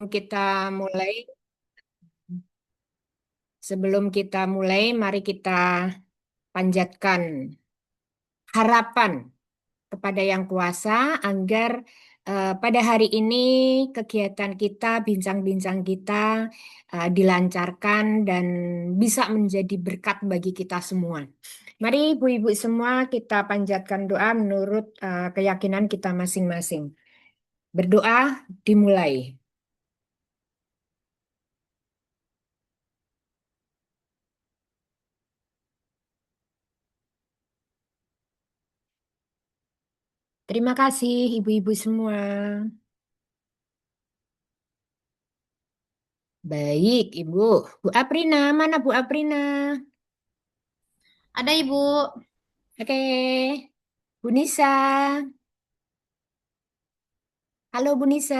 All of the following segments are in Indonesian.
kita mulai, sebelum kita mulai, mari kita panjatkan harapan kepada Yang Kuasa agar pada hari ini kegiatan kita, bincang-bincang kita dilancarkan dan bisa menjadi berkat bagi kita semua. Mari ibu-ibu semua kita panjatkan doa menurut keyakinan kita masing-masing. Berdoa dimulai. Terima kasih ibu-ibu semua. Baik, Ibu. Bu Aprina, mana Bu Aprina? Ada Ibu. Oke. Bu Nisa. Halo Bu Nisa.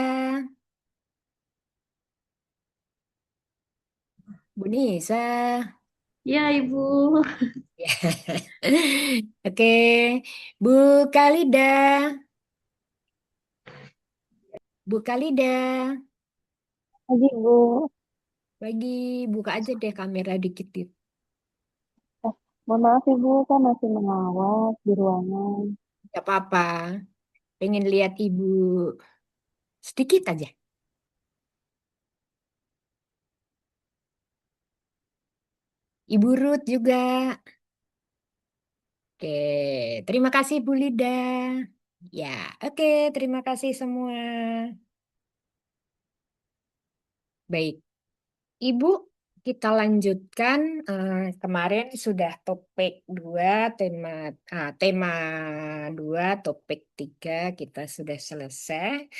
Bu Nisa. Ya Ibu. Oke. Bu Kalida. Bu Kalida. Pagi, Bu. Bagi buka aja deh kamera dikit. Eh, Mohon maaf, Ibu, kan masih mengawat di ruangan. Gak apa-apa. Pengen lihat Ibu sedikit aja. Ibu Ruth juga. Oke. Terima kasih Bu Lida. Ya, oke. Terima kasih semua. Baik. Ibu, kita lanjutkan. Kemarin sudah topik 2, tema 2, topik 3 kita sudah selesai.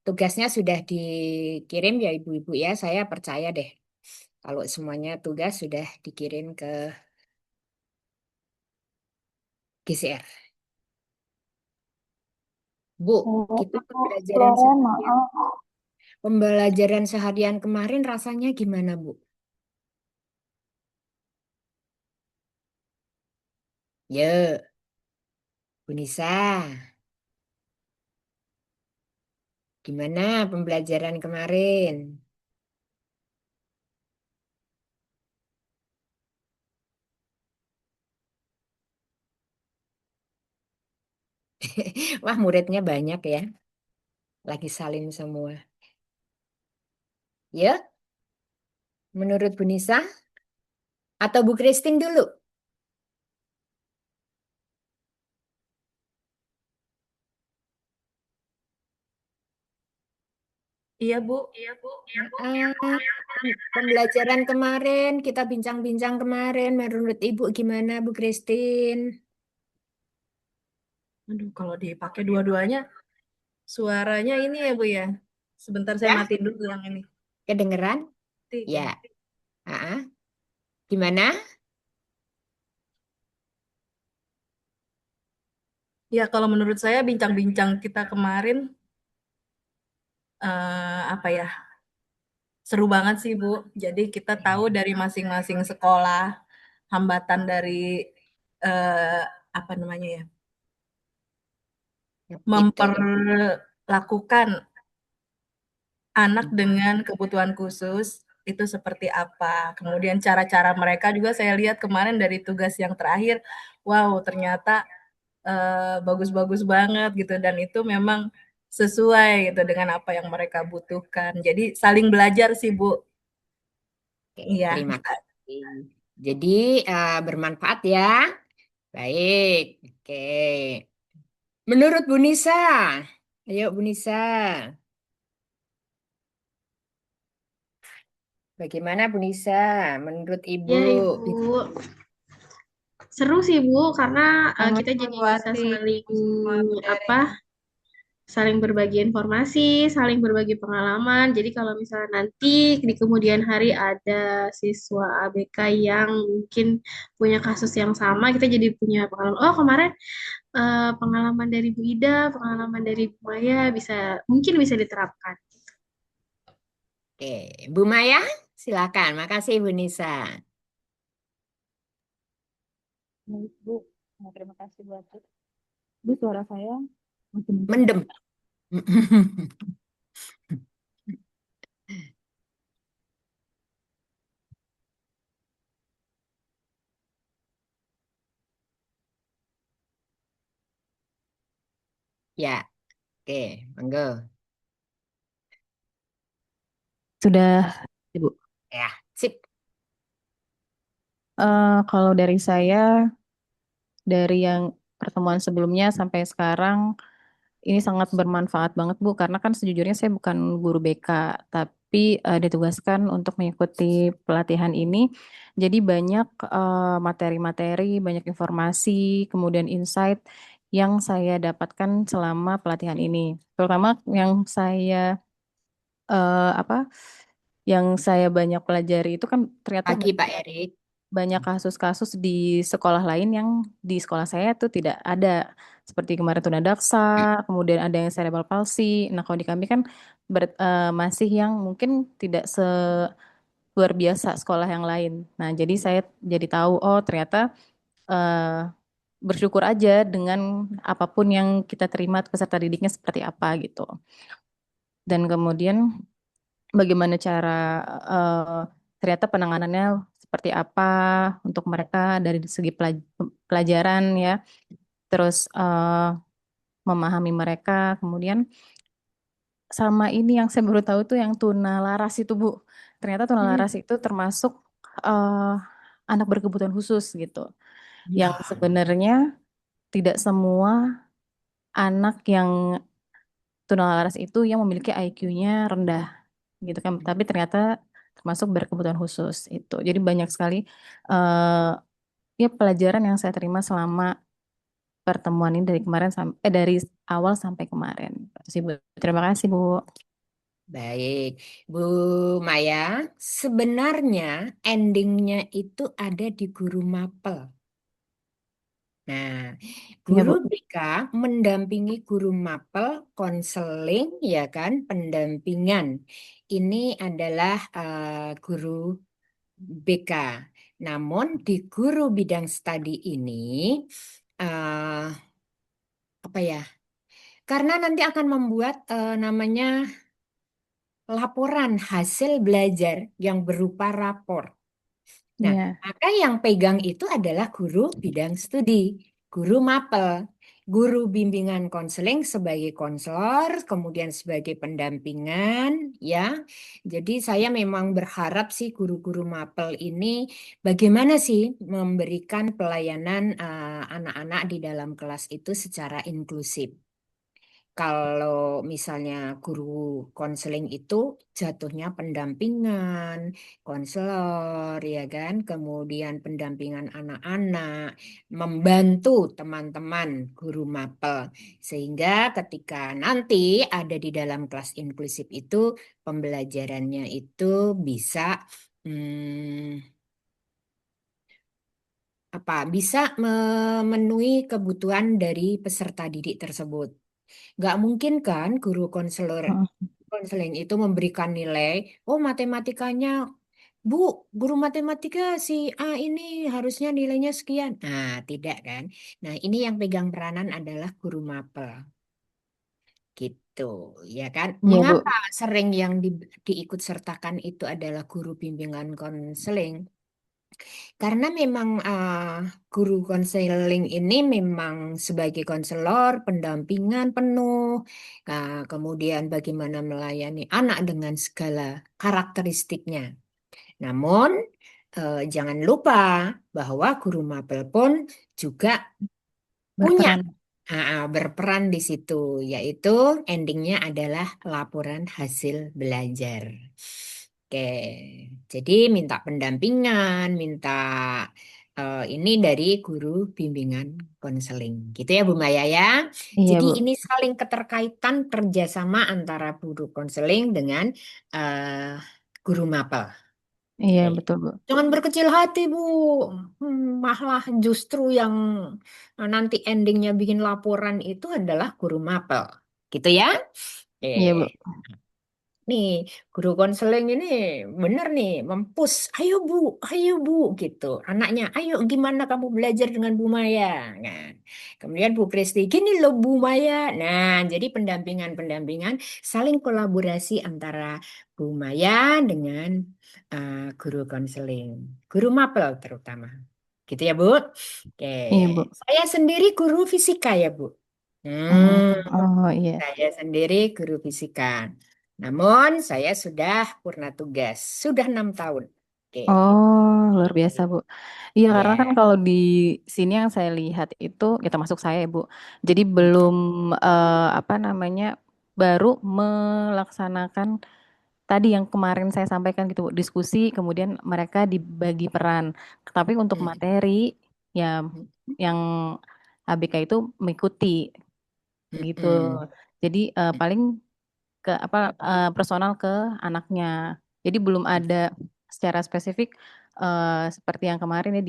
Tugasnya sudah dikirim ya ibu-ibu ya. Saya percaya deh kalau semuanya tugas sudah dikirim ke GCR. Bu, kita Ibu, Loren, maaf. pembelajaran seharian kemarin rasanya gimana, Bu? Ya, Bu Nisa, gimana pembelajaran kemarin? Wah, muridnya banyak ya. Lagi salin semua. Ya, menurut Bu Nisa atau Bu Christine dulu? Iya Bu. Ah, pembelajaran kemarin, kita bincang-bincang kemarin, menurut Ibu gimana Bu Christine? Aduh, kalau dipakai dua-duanya, suaranya ini ya Bu ya. Sebentar saya Ya, matiin dulu yang ini. kedengeran? Ya, Ya. ah, gimana? Ya, kalau menurut saya bincang-bincang kita kemarin apa ya? Seru banget sih Bu. Jadi kita tahu dari masing-masing sekolah hambatan dari eh, apa namanya ya? Itu ya. Memperlakukan anak dengan kebutuhan khusus itu seperti apa. Kemudian cara-cara mereka juga saya lihat kemarin dari tugas yang terakhir, wow ternyata bagus-bagus banget gitu dan itu memang sesuai gitu dengan apa yang mereka butuhkan. Jadi saling belajar sih Bu. Oke, Iya. terima kasih. Jadi bermanfaat ya. Baik, oke. Menurut Bu Nisa, ayo Bu Nisa, bagaimana Bu Nisa? Menurut Ibu, Ya Ibu, seru sih Bu karena kita jadi bisa Mengevaluasi saling semua materi. apa, saling berbagi informasi, saling berbagi pengalaman. Jadi kalau misalnya nanti di kemudian hari ada siswa ABK yang mungkin punya kasus yang sama, kita jadi punya pengalaman. Oh kemarin pengalaman dari Bu Ida, pengalaman dari Bu Maya bisa mungkin bisa diterapkan. oke. Bu Maya, silakan. Makasih Bu Nisa. Baik, Bu. Terima kasih buat itu. Bu, suara saya masih muncul. Mendem. Ya, oke, monggo. Sudah, Ibu. Ya, sip. Kalau dari saya, dari yang pertemuan sebelumnya sampai sekarang, ini sangat bermanfaat banget, Bu, karena kan sejujurnya saya bukan guru BK, tapi ditugaskan untuk mengikuti pelatihan ini. Jadi banyak materi-materi, banyak informasi, kemudian insight yang saya dapatkan selama pelatihan ini. Terutama yang saya apa? Yang saya banyak pelajari itu kan ternyata Pagi Pak Erik. banyak kasus-kasus di sekolah lain yang di sekolah saya tuh tidak ada. Seperti kemarin tunadaksa, kemudian ada yang cerebral palsy. Nah, kalau di kami kan masih yang mungkin tidak luar biasa sekolah yang lain. Nah, jadi saya jadi tahu, oh ternyata eh, bersyukur aja dengan apapun yang kita terima peserta didiknya seperti apa gitu. Dan kemudian bagaimana cara eh, ternyata penanganannya seperti apa untuk mereka dari segi pelajaran ya, terus memahami mereka, kemudian sama ini yang saya baru tahu tuh yang tuna laras itu Bu, ternyata tuna laras itu termasuk eh, anak berkebutuhan khusus gitu, yang Ya, sebenarnya tidak semua anak yang tunalaras itu yang memiliki IQ-nya rendah gitu kan, tapi ternyata termasuk berkebutuhan khusus itu. Jadi banyak sekali eh ya pelajaran yang saya terima selama pertemuan ini dari kemarin sampai dari awal sampai kemarin. Terus Ibu, terima kasih Bu. baik. Bu Maya, sebenarnya endingnya itu ada di guru mapel. Nah, Iya guru Bu. BK mendampingi guru mapel, konseling, ya kan, pendampingan. Ini adalah guru BK. Namun di guru bidang studi ini, eh, apa ya? Karena nanti akan membuat namanya laporan hasil belajar yang berupa rapor. Nah, Iya. maka yang pegang itu adalah guru bidang studi, guru mapel, guru bimbingan konseling sebagai konselor, kemudian sebagai pendampingan, ya. Jadi saya memang berharap sih guru-guru mapel ini bagaimana sih memberikan pelayanan anak-anak di dalam kelas itu secara inklusif. Kalau misalnya guru konseling itu jatuhnya pendampingan, konselor, ya kan, kemudian pendampingan anak-anak, membantu teman-teman guru mapel, sehingga ketika nanti ada di dalam kelas inklusif itu, pembelajarannya itu bisa bisa memenuhi kebutuhan dari peserta didik tersebut. Nggak mungkin kan guru Heeh. konseling itu memberikan nilai, oh matematikanya, Bu, guru matematika si A ini harusnya nilainya sekian. Nah, tidak kan. Nah, ini yang pegang peranan adalah guru mapel. Gitu, ya kan? Iya Bu. Mengapa sering yang diikut sertakan itu adalah guru bimbingan konseling? Karena memang guru konseling ini memang sebagai konselor pendampingan penuh, kemudian bagaimana melayani anak dengan segala karakteristiknya. Namun jangan lupa bahwa guru mapel pun juga punya Berperan. berperan di situ, yaitu endingnya adalah laporan hasil belajar. Oke, jadi minta pendampingan, minta ini dari guru bimbingan konseling, gitu ya Bu Maya ya. Iya Jadi Bu. ini saling keterkaitan kerjasama antara guru konseling dengan eh, guru mapel. Iya Oke. betul Bu. Jangan berkecil hati, Bu. Malah justru yang nanti endingnya bikin laporan itu adalah guru mapel. Gitu ya? Oke. Iya Bu. Nih, guru konseling ini bener nih, mempus. Ayo Bu, gitu. Anaknya, ayo gimana kamu belajar dengan Bu Maya? Nah, kemudian Bu Kristi, gini loh Bu Maya. Nah, jadi pendampingan-pendampingan saling kolaborasi antara Bu Maya dengan guru konseling, guru mapel terutama. Gitu ya Bu? Oke, Iya Bu. saya sendiri guru fisika ya Bu. Hmm, Oh iya. saya sendiri guru fisika. Namun saya sudah purna tugas, sudah 6 tahun. Oke, Oh, luar biasa, Bu. Iya, karena kan ya. kalau di sini yang saya lihat itu, ya termasuk saya, Bu. Jadi belum, apa namanya, baru melaksanakan tadi yang kemarin saya sampaikan gitu, Bu, diskusi, kemudian mereka dibagi peran. Tapi untuk Hmm, materi, ya hmm, yang ABK itu mengikuti hmm, gitu. hmm, Jadi paling ke apa personal ke anaknya. Jadi belum ada secara spesifik seperti yang kemarin ya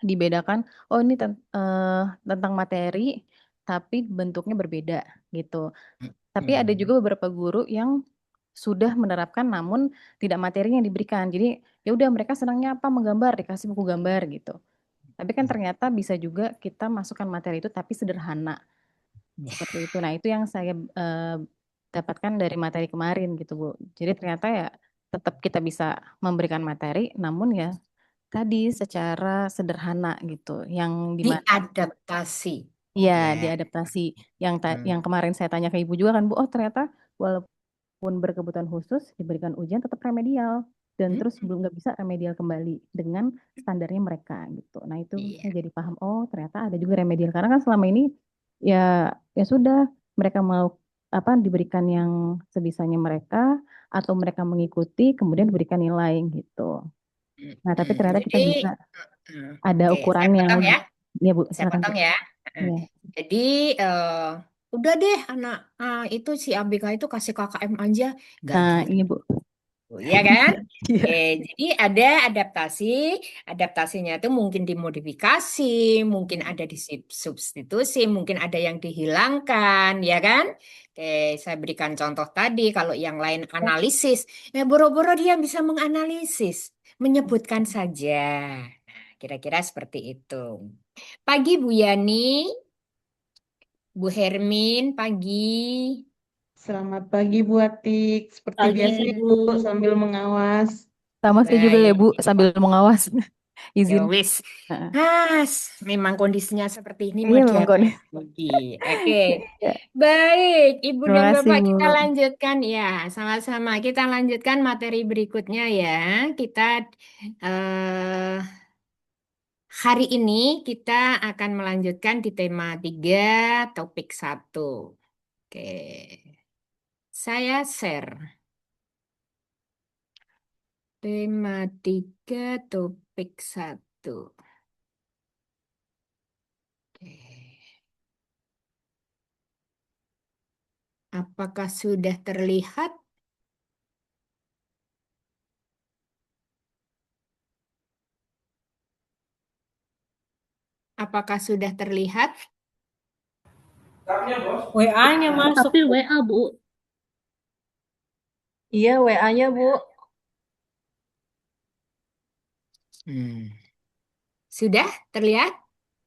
dibedakan. Oh ini tentang materi, tapi bentuknya berbeda gitu. Tapi ada hmm, juga beberapa guru yang sudah menerapkan namun tidak materi yang diberikan. Jadi ya udah mereka senangnya apa menggambar dikasih buku gambar gitu. Tapi kan hmm. ternyata bisa juga kita masukkan materi itu tapi sederhana. Ya. Seperti itu. Nah, itu yang saya dapatkan dari materi kemarin gitu, Bu. Jadi ternyata ya tetap kita bisa memberikan materi, namun ya tadi secara sederhana gitu. Yang dimana Diadaptasi. ya Ya. diadaptasi. Yang Hmm, kemarin saya tanya ke Ibu juga kan, Bu, oh ternyata walaupun berkebutuhan khusus diberikan ujian tetap remedial dan hmm, terus belum nggak bisa remedial kembali dengan standarnya mereka gitu. Nah, itu iya. saya jadi paham, oh ternyata ada juga remedial karena kan selama ini ya ya sudah mereka mau apa diberikan yang sebisanya mereka atau mereka mengikuti kemudian diberikan nilai gitu. Hmm, Nah, tapi hmm. ternyata kita Jadi, bisa ada oke, ukuran saya yang potong ya. lebih. Ya, Bu, Saya silakan, Bu. potong ya. Eh, Ya. Jadi udah deh anak itu si ABK itu kasih KKM aja, nggak Nah, gitu. iya, Bu. Ya kan? Iya. Jadi ada adaptasi, adaptasinya itu mungkin dimodifikasi, mungkin ada disubstitusi, mungkin ada yang dihilangkan, ya kan? Oke, saya berikan contoh tadi, kalau yang lain analisis, ya boro-boro dia bisa menganalisis, menyebutkan saja. Nah, kira-kira seperti itu. Pagi Bu Yani, Bu Hermin, pagi. Selamat pagi Bu Atik. Seperti Pagi, biasa ya Ibu. Bu, sambil mengawas. Sama saya juga ya, Baik. Bu, sambil mengawas. Ya Izin. wis. Heeh. Memang kondisinya seperti ini Iya, mau memang kok. diapain lagi. Oke, Ya, baik. Ibu terima dan kasih, Bapak Bu. kita lanjutkan ya, sama-sama. Kita lanjutkan materi berikutnya ya. Kita eh, hari ini kita akan melanjutkan di tema 3 topik 1. Oke, saya share tema 3 topik 1. Oke. Apakah sudah terlihat? Apakah sudah terlihat? WA-nya masuk. Tapi WA, Bu. Iya, WA-nya, Bu. Hmm. Sudah terlihat?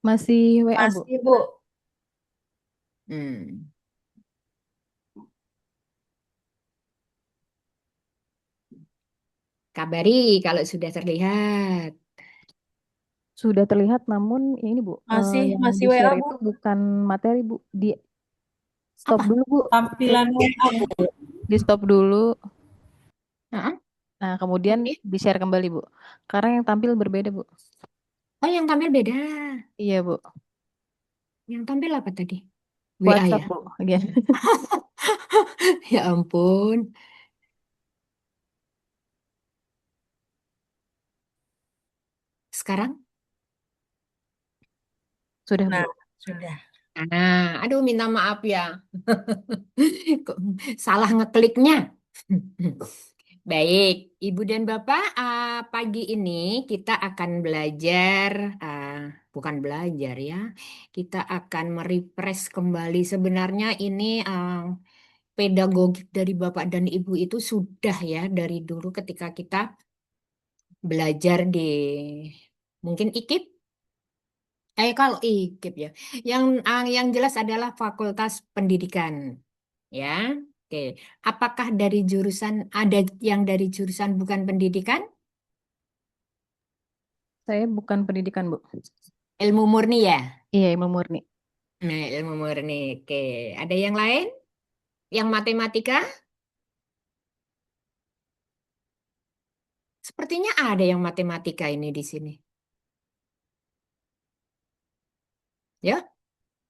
Masih WA, Bu. Masih, Bu. Hmm. Kabari kalau sudah terlihat. Sudah terlihat, namun ya ini Bu, yang Masih WA, di-share Bu. itu bukan materi, Bu. Di stop Apa? dulu, Bu. Tampilan WA, Bu. Di stop dulu. Heeh. Nah, kemudian Oke. di-share kembali, Bu. Karena yang tampil berbeda, Bu. Oh, yang tampil beda. Iya, Bu. Yang tampil apa tadi? WA WhatsApp, ya? Bu. Iya. Ya ampun. Sekarang? Sudah, Bu. Nah, sudah. Aduh minta maaf ya. Kok salah ngekliknya. Baik, Ibu dan Bapak, pagi ini kita akan belajar, bukan belajar ya, kita akan merefresh kembali. Sebenarnya ini pedagogik dari Bapak dan Ibu itu sudah ya dari dulu ketika kita belajar di mungkin IKIP. Kalau IKIP ya, yang jelas adalah Fakultas Pendidikan. Ya, oke. Apakah dari jurusan ada yang dari jurusan bukan pendidikan? Saya bukan pendidikan, Bu. Ilmu murni ya? Iya, ilmu murni. Nah, ilmu murni. Oke, ada yang lain? Yang matematika? Sepertinya ada yang matematika ini di sini. Ya,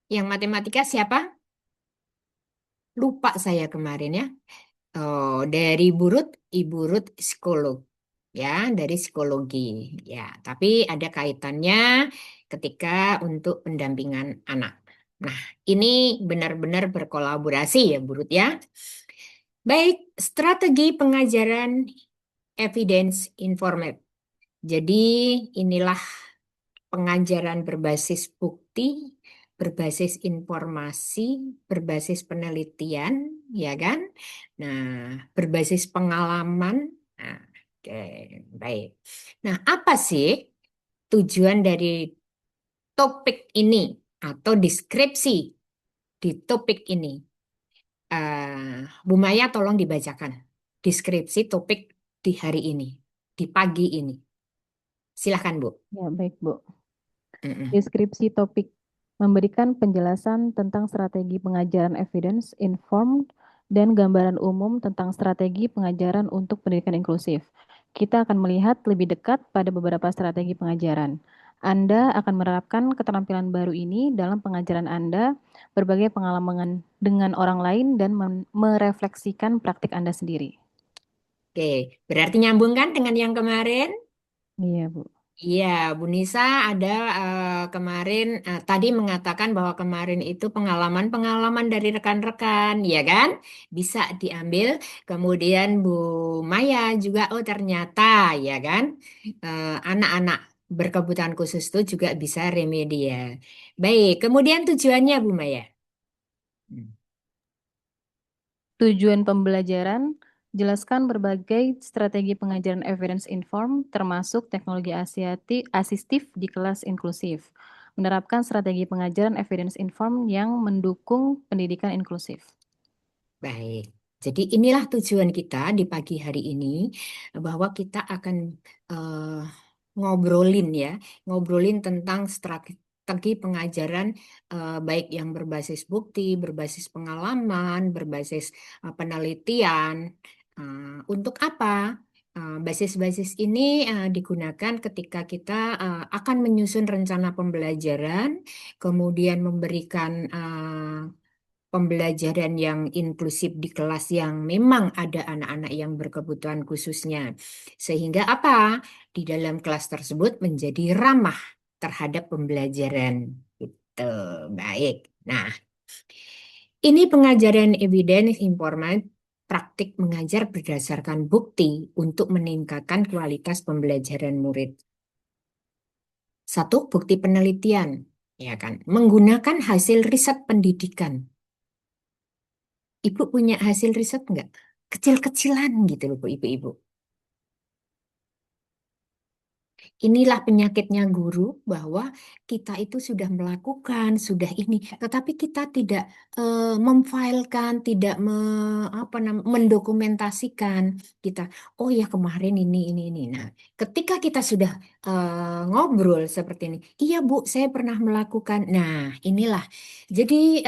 yang matematika siapa? Lupa saya kemarin ya. Oh, dari Burut, Ibu Ruth psikolog. Ya, dari psikologi. Ya, tapi ada kaitannya ketika untuk pendampingan anak. Nah, ini benar-benar berkolaborasi ya, Burut ya. Baik, strategi pengajaran evidence informed. Jadi, inilah pengajaran berbasis bukti, berbasis informasi, berbasis penelitian, ya kan? Nah, berbasis pengalaman. Nah, oke, baik. Nah, apa sih tujuan dari topik ini atau deskripsi di topik ini? Bu Maya tolong dibacakan deskripsi topik di hari ini, di pagi ini. Silahkan, Bu. Ya, baik, Bu. Mm-mm. Deskripsi topik memberikan penjelasan tentang strategi pengajaran evidence informed dan gambaran umum tentang strategi pengajaran untuk pendidikan inklusif. Kita akan melihat lebih dekat pada beberapa strategi pengajaran. Anda akan menerapkan keterampilan baru ini dalam pengajaran Anda, berbagai pengalaman dengan orang lain, dan merefleksikan praktik Anda sendiri. Oke, berarti nyambung kan dengan yang kemarin? Iya, Bu. Iya, Bu Nisa ada kemarin tadi mengatakan bahwa kemarin itu pengalaman-pengalaman dari rekan-rekan, ya kan? Bisa diambil. Kemudian Bu Maya juga, oh ternyata, ya kan? Anak-anak berkebutuhan khusus itu juga bisa remedial. Baik, kemudian tujuannya Bu Maya. Hmm. Tujuan pembelajaran, jelaskan berbagai strategi pengajaran evidence informed termasuk teknologi asistif di kelas inklusif. Menerapkan strategi pengajaran evidence informed yang mendukung pendidikan inklusif. Baik, jadi inilah tujuan kita di pagi hari ini, bahwa kita akan eh, ngobrolin ya, ngobrolin tentang strategi pengajaran baik yang berbasis bukti, berbasis pengalaman, berbasis penelitian. Untuk apa? Basis-basis ini digunakan ketika kita akan menyusun rencana pembelajaran, kemudian memberikan pembelajaran yang inklusif di kelas yang memang ada anak-anak yang berkebutuhan khususnya. Sehingga apa? Di dalam kelas tersebut menjadi ramah terhadap pembelajaran. Gitu. Baik. Nah, ini pengajaran evidence informed, praktik mengajar berdasarkan bukti untuk meningkatkan kualitas pembelajaran murid. Satu, bukti penelitian, ya kan? Menggunakan hasil riset pendidikan. Ibu punya hasil riset nggak? Kecil-kecilan gitu loh, Bu, ibu-ibu. Inilah penyakitnya guru, bahwa kita itu sudah melakukan, sudah ini, tetapi kita tidak memfilekan, tidak mendokumentasikan. Kita, oh ya kemarin ini. Nah, ketika kita sudah ngobrol seperti ini, iya Bu, saya pernah melakukan. Nah, inilah. Jadi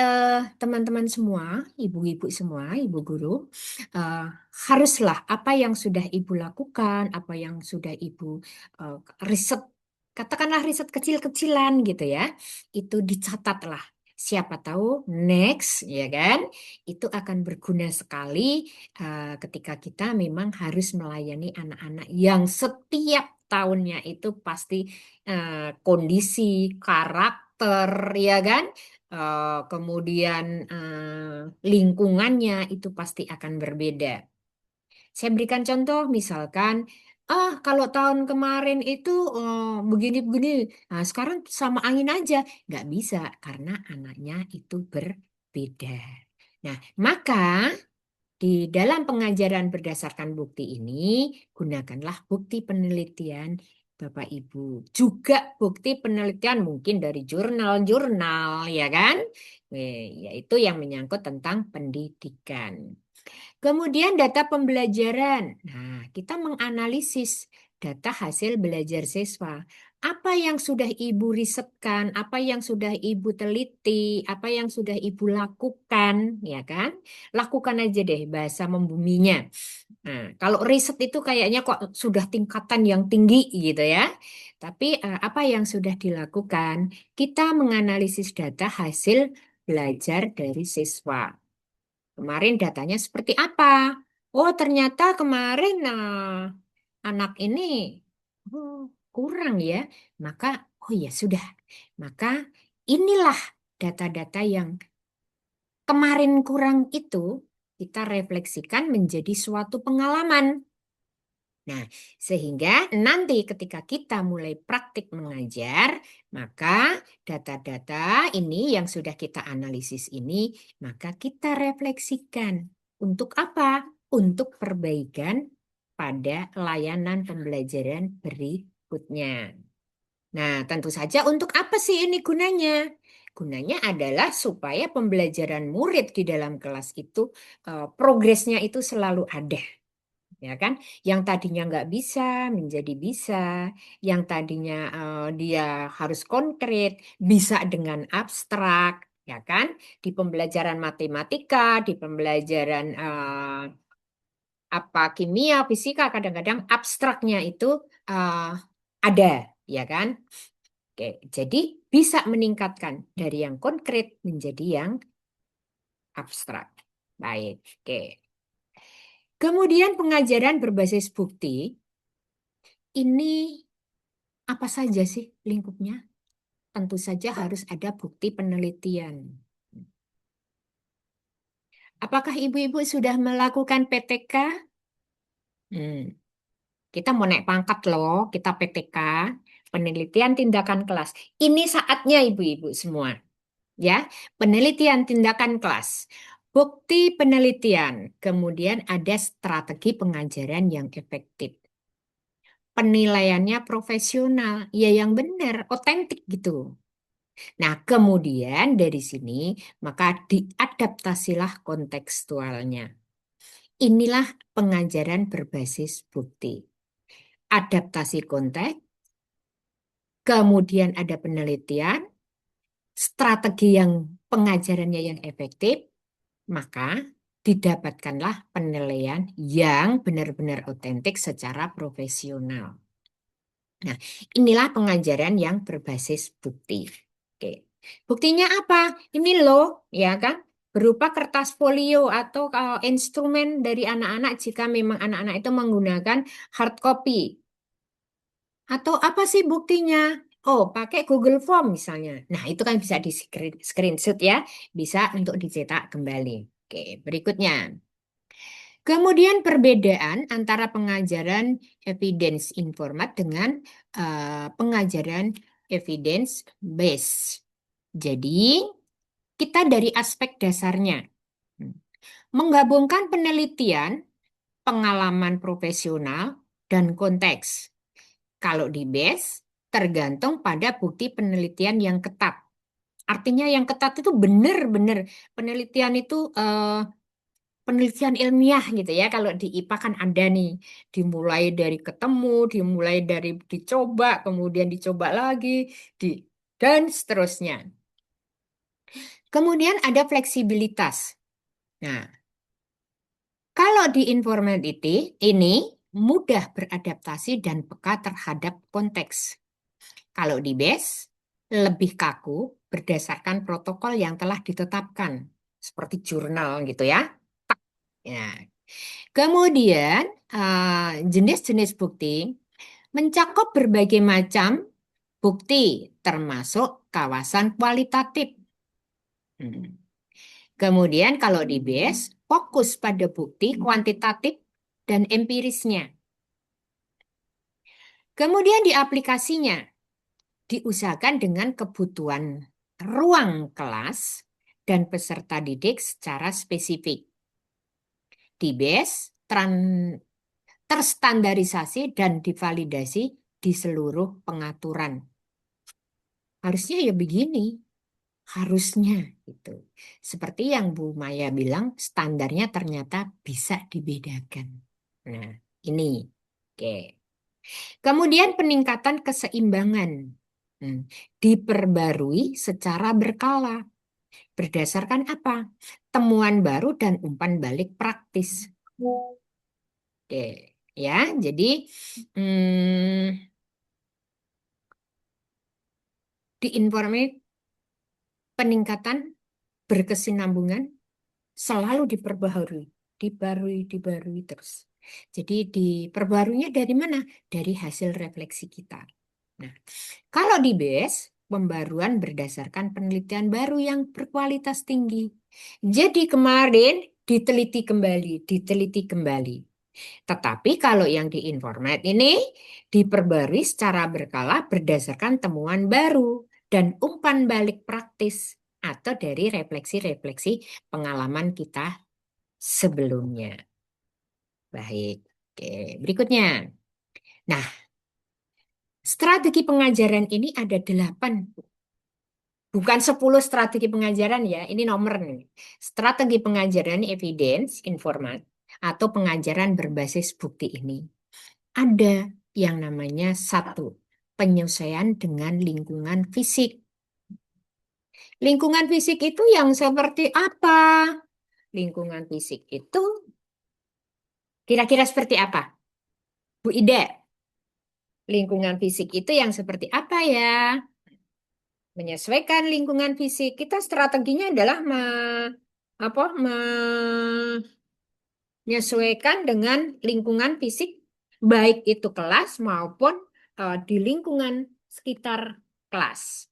teman-teman semua, ibu-ibu semua, ibu guru, eh, haruslah apa yang sudah Ibu lakukan, apa yang sudah Ibu eh, riset, katakanlah riset kecil-kecilan gitu ya, itu dicatatlah. Siapa tahu next, ya kan, itu akan berguna sekali ketika kita memang harus melayani anak-anak yang setiap tahunnya itu pasti kondisi, karakter, ya kan, kemudian lingkungannya itu pasti akan berbeda. Saya berikan contoh, misalkan, kalau tahun kemarin itu begini-begini, nah sekarang sama angin aja, nggak bisa karena anaknya itu berbeda. Nah, maka di dalam pengajaran berdasarkan bukti ini, gunakanlah bukti penelitian Bapak Ibu. Juga bukti penelitian mungkin dari jurnal-jurnal, ya kan? Yaitu yang menyangkut tentang pendidikan. Kemudian data pembelajaran. Nah, kita menganalisis data hasil belajar siswa. apa yang sudah Ibu risetkan, apa yang sudah Ibu teliti, apa yang sudah Ibu lakukan, ya kan? Lakukan aja deh bahasa membuminya. Nah, kalau riset itu kayaknya kok sudah tingkatan yang tinggi gitu ya. Tapi apa yang sudah dilakukan? Kita menganalisis data hasil belajar dari siswa. Kemarin datanya seperti apa? Oh, ternyata kemarin anak ini oh, kurang ya. Maka, oh ya sudah. Maka inilah data-data yang kemarin kurang itu kita refleksikan menjadi suatu pengalaman. Nah, sehingga nanti ketika kita mulai praktik mengajar, maka data-data ini yang sudah kita analisis ini, maka kita refleksikan. Untuk apa? Untuk perbaikan pada layanan pembelajaran berikutnya. Nah, tentu saja untuk apa sih ini gunanya? Gunanya adalah supaya pembelajaran murid di dalam kelas itu progresnya itu selalu ada. Ya kan, yang tadinya nggak bisa menjadi bisa, yang tadinya dia harus konkret, bisa dengan abstrak, ya kan, di pembelajaran matematika, di pembelajaran apa kimia, fisika, kadang-kadang abstraknya itu eh, ada, ya kan. Oke, jadi bisa meningkatkan dari yang konkret menjadi yang abstrak. Baik, oke. Kemudian pengajaran berbasis bukti ini apa saja sih lingkupnya? Tentu saja harus ada bukti penelitian. Apakah ibu-ibu sudah melakukan PTK? Kita mau naik pangkat loh, kita PTK, penelitian tindakan kelas. Ini saatnya ibu-ibu semua, ya. Penelitian tindakan kelas. Bukti penelitian, kemudian ada strategi pengajaran yang efektif. Penilaiannya profesional, ya yang benar, otentik gitu. Nah, kemudian dari sini maka diadaptasilah kontekstualnya. Inilah pengajaran berbasis bukti. Adaptasi konteks, kemudian ada penelitian, strategi yang pengajarannya yang efektif, maka didapatkanlah penilaian yang benar-benar otentik secara profesional. Nah, inilah pengajaran yang berbasis bukti. Oke. Buktinya apa? Ini loh, ya kan? Berupa kertas folio atau instrumen dari anak-anak jika memang anak-anak itu menggunakan hard copy. Atau apa sih buktinya? Oh, pakai Google Form misalnya. Nah, itu kan bisa di screenshot ya. Bisa untuk dicetak kembali. Oke, berikutnya. Kemudian perbedaan antara pengajaran evidence informat dengan pengajaran evidence based. Jadi, kita dari aspek dasarnya menggabungkan penelitian, pengalaman profesional, dan konteks. Kalau di base, tergantung pada bukti penelitian yang ketat. Artinya yang ketat itu benar-benar penelitian itu penelitian ilmiah gitu ya. Kalau di IPA kan ada nih, dimulai dari ketemu, dimulai dari dicoba, kemudian dicoba lagi, dan seterusnya. Kemudian ada fleksibilitas. Nah, kalau di informality ini mudah beradaptasi dan peka terhadap konteks. Kalau di base lebih kaku berdasarkan protokol yang telah ditetapkan, seperti jurnal gitu ya. Ya. Kemudian jenis-jenis bukti mencakup berbagai macam bukti termasuk kawasan kualitatif. Kemudian kalau di base fokus pada bukti kuantitatif dan empirisnya. Kemudian di aplikasinya diusahakan dengan kebutuhan ruang kelas dan peserta didik secara spesifik. Di base terstandarisasi dan divalidasi di seluruh pengaturan. Harusnya ya begini, harusnya gitu. Seperti yang Bu Maya bilang, standarnya ternyata bisa dibedakan. Nah, ini. Oke. Kemudian peningkatan keseimbangan. Diperbarui secara berkala. Berdasarkan apa? Temuan baru dan umpan balik praktis. Oke, ya. Jadi peningkatan berkesinambungan selalu dibarui terus. Jadi diperbaruinya dari mana? Dari hasil refleksi kita. Nah, kalau di BES, pembaruan berdasarkan penelitian baru yang berkualitas tinggi. Jadi kemarin diteliti kembali. Tetapi kalau yang di Informat ini diperbarui secara berkala berdasarkan temuan baru dan umpan balik praktis atau dari refleksi-refleksi pengalaman kita sebelumnya. Baik, oke, berikutnya. Nah, strategi pengajaran ini ada 8. Bukan 10 strategi pengajaran ya, ini nomor nih. Strategi pengajaran evidence, informat, atau pengajaran berbasis bukti ini. Ada yang namanya 1, penyesuaian dengan lingkungan fisik. Lingkungan fisik itu yang seperti apa? Lingkungan fisik itu kira-kira seperti apa? Bu Ida, lingkungan fisik itu yang seperti apa ya? Menyesuaikan lingkungan fisik. Kita strateginya adalah menyesuaikan dengan lingkungan fisik, baik itu kelas maupun di lingkungan sekitar kelas.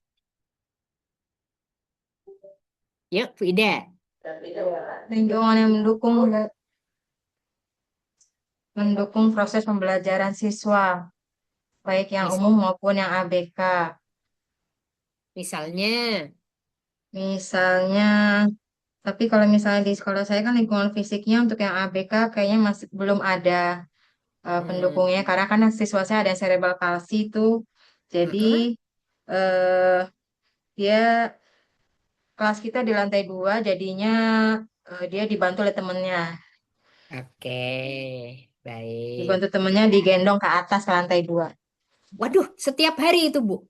Yuk, Bu Ida. Lingkungan yang mendukung proses pembelajaran siswa, baik yang umum maupun yang ABK. Misalnya, tapi kalau misalnya di sekolah saya kan lingkungan fisiknya untuk yang ABK kayaknya masih belum ada pendukungnya, karena kan siswa saya ada yang cerebral palsy itu, jadi dia kelas kita di lantai 2, jadinya dia dibantu oleh temennya. oke, baik. Dibantu temennya digendong ke atas ke lantai 2. Waduh, setiap hari itu, Bu?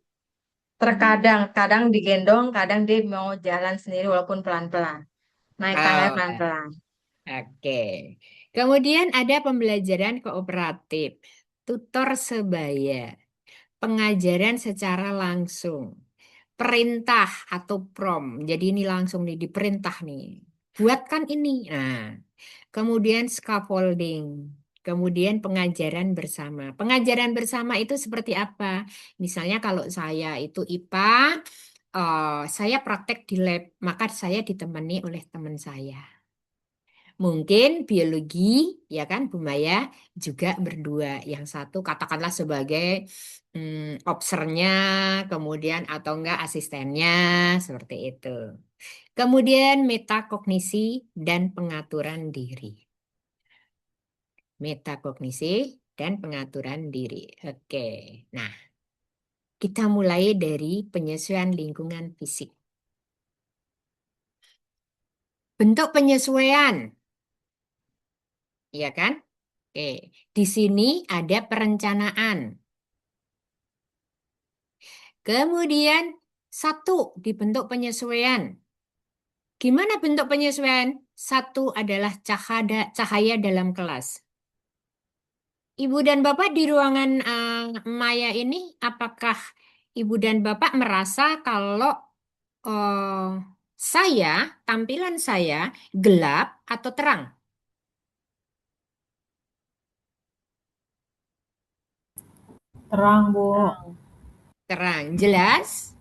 Kadang digendong, kadang dia mau jalan sendiri walaupun pelan-pelan. Naik tangga pelan-pelan. Oke. Kemudian ada pembelajaran kooperatif, tutor sebaya, pengajaran secara langsung, perintah atau prom. Jadi ini langsung nih diperintah nih. Buatkan ini. Nah, kemudian scaffolding. Kemudian pengajaran bersama. Pengajaran bersama itu seperti apa? Misalnya kalau saya itu IPA, saya praktek di lab, maka saya ditemani oleh teman saya. Mungkin biologi, ya kan, Bu Maya juga berdua. Yang satu katakanlah sebagai obsernya, kemudian atau enggak asistennya, seperti itu. Kemudian metakognisi dan pengaturan diri. Metakognisi dan pengaturan diri. Oke, nah kita mulai dari penyesuaian lingkungan fisik. Bentuk penyesuaian. Iya kan? Oke, di sini ada perencanaan. Kemudian 1 dibentuk penyesuaian. Gimana bentuk penyesuaian? 1 adalah cahaya dalam kelas. Ibu dan Bapak di ruangan Maya ini, apakah Ibu dan Bapak merasa kalau tampilan saya gelap atau terang? Terang, Bu. Terang, jelas?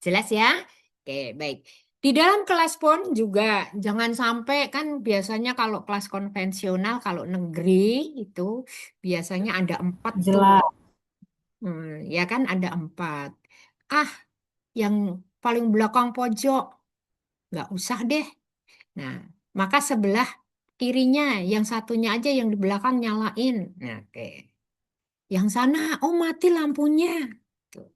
Jelas ya? Oke, baik. Di dalam kelas pun juga jangan sampai, kan biasanya kalau kelas konvensional, kalau negeri itu biasanya ada 4 tuh. Jelas. Ya kan ada 4. Yang paling belakang pojok, nggak usah deh. Nah, maka sebelah kirinya, yang satunya aja yang di belakang nyalain. Nah, oke. Yang sana, oh mati lampunya. Tuh.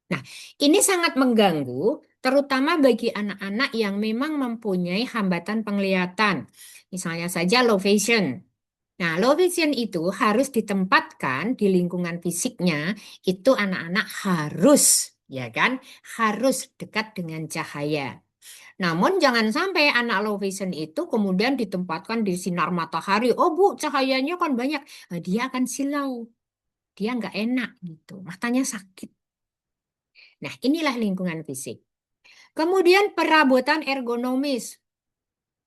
Nah, ini sangat mengganggu, terutama bagi anak-anak yang memang mempunyai hambatan penglihatan. Misalnya saja low vision. Nah, low vision itu harus ditempatkan di lingkungan fisiknya, itu anak-anak harus, ya kan, harus dekat dengan cahaya. Namun jangan sampai anak low vision itu kemudian ditempatkan di sinar matahari. Oh Bu, cahayanya kan banyak. Nah, dia akan silau, dia nggak enak gitu, matanya sakit. Nah, inilah lingkungan fisik. Kemudian perabotan ergonomis.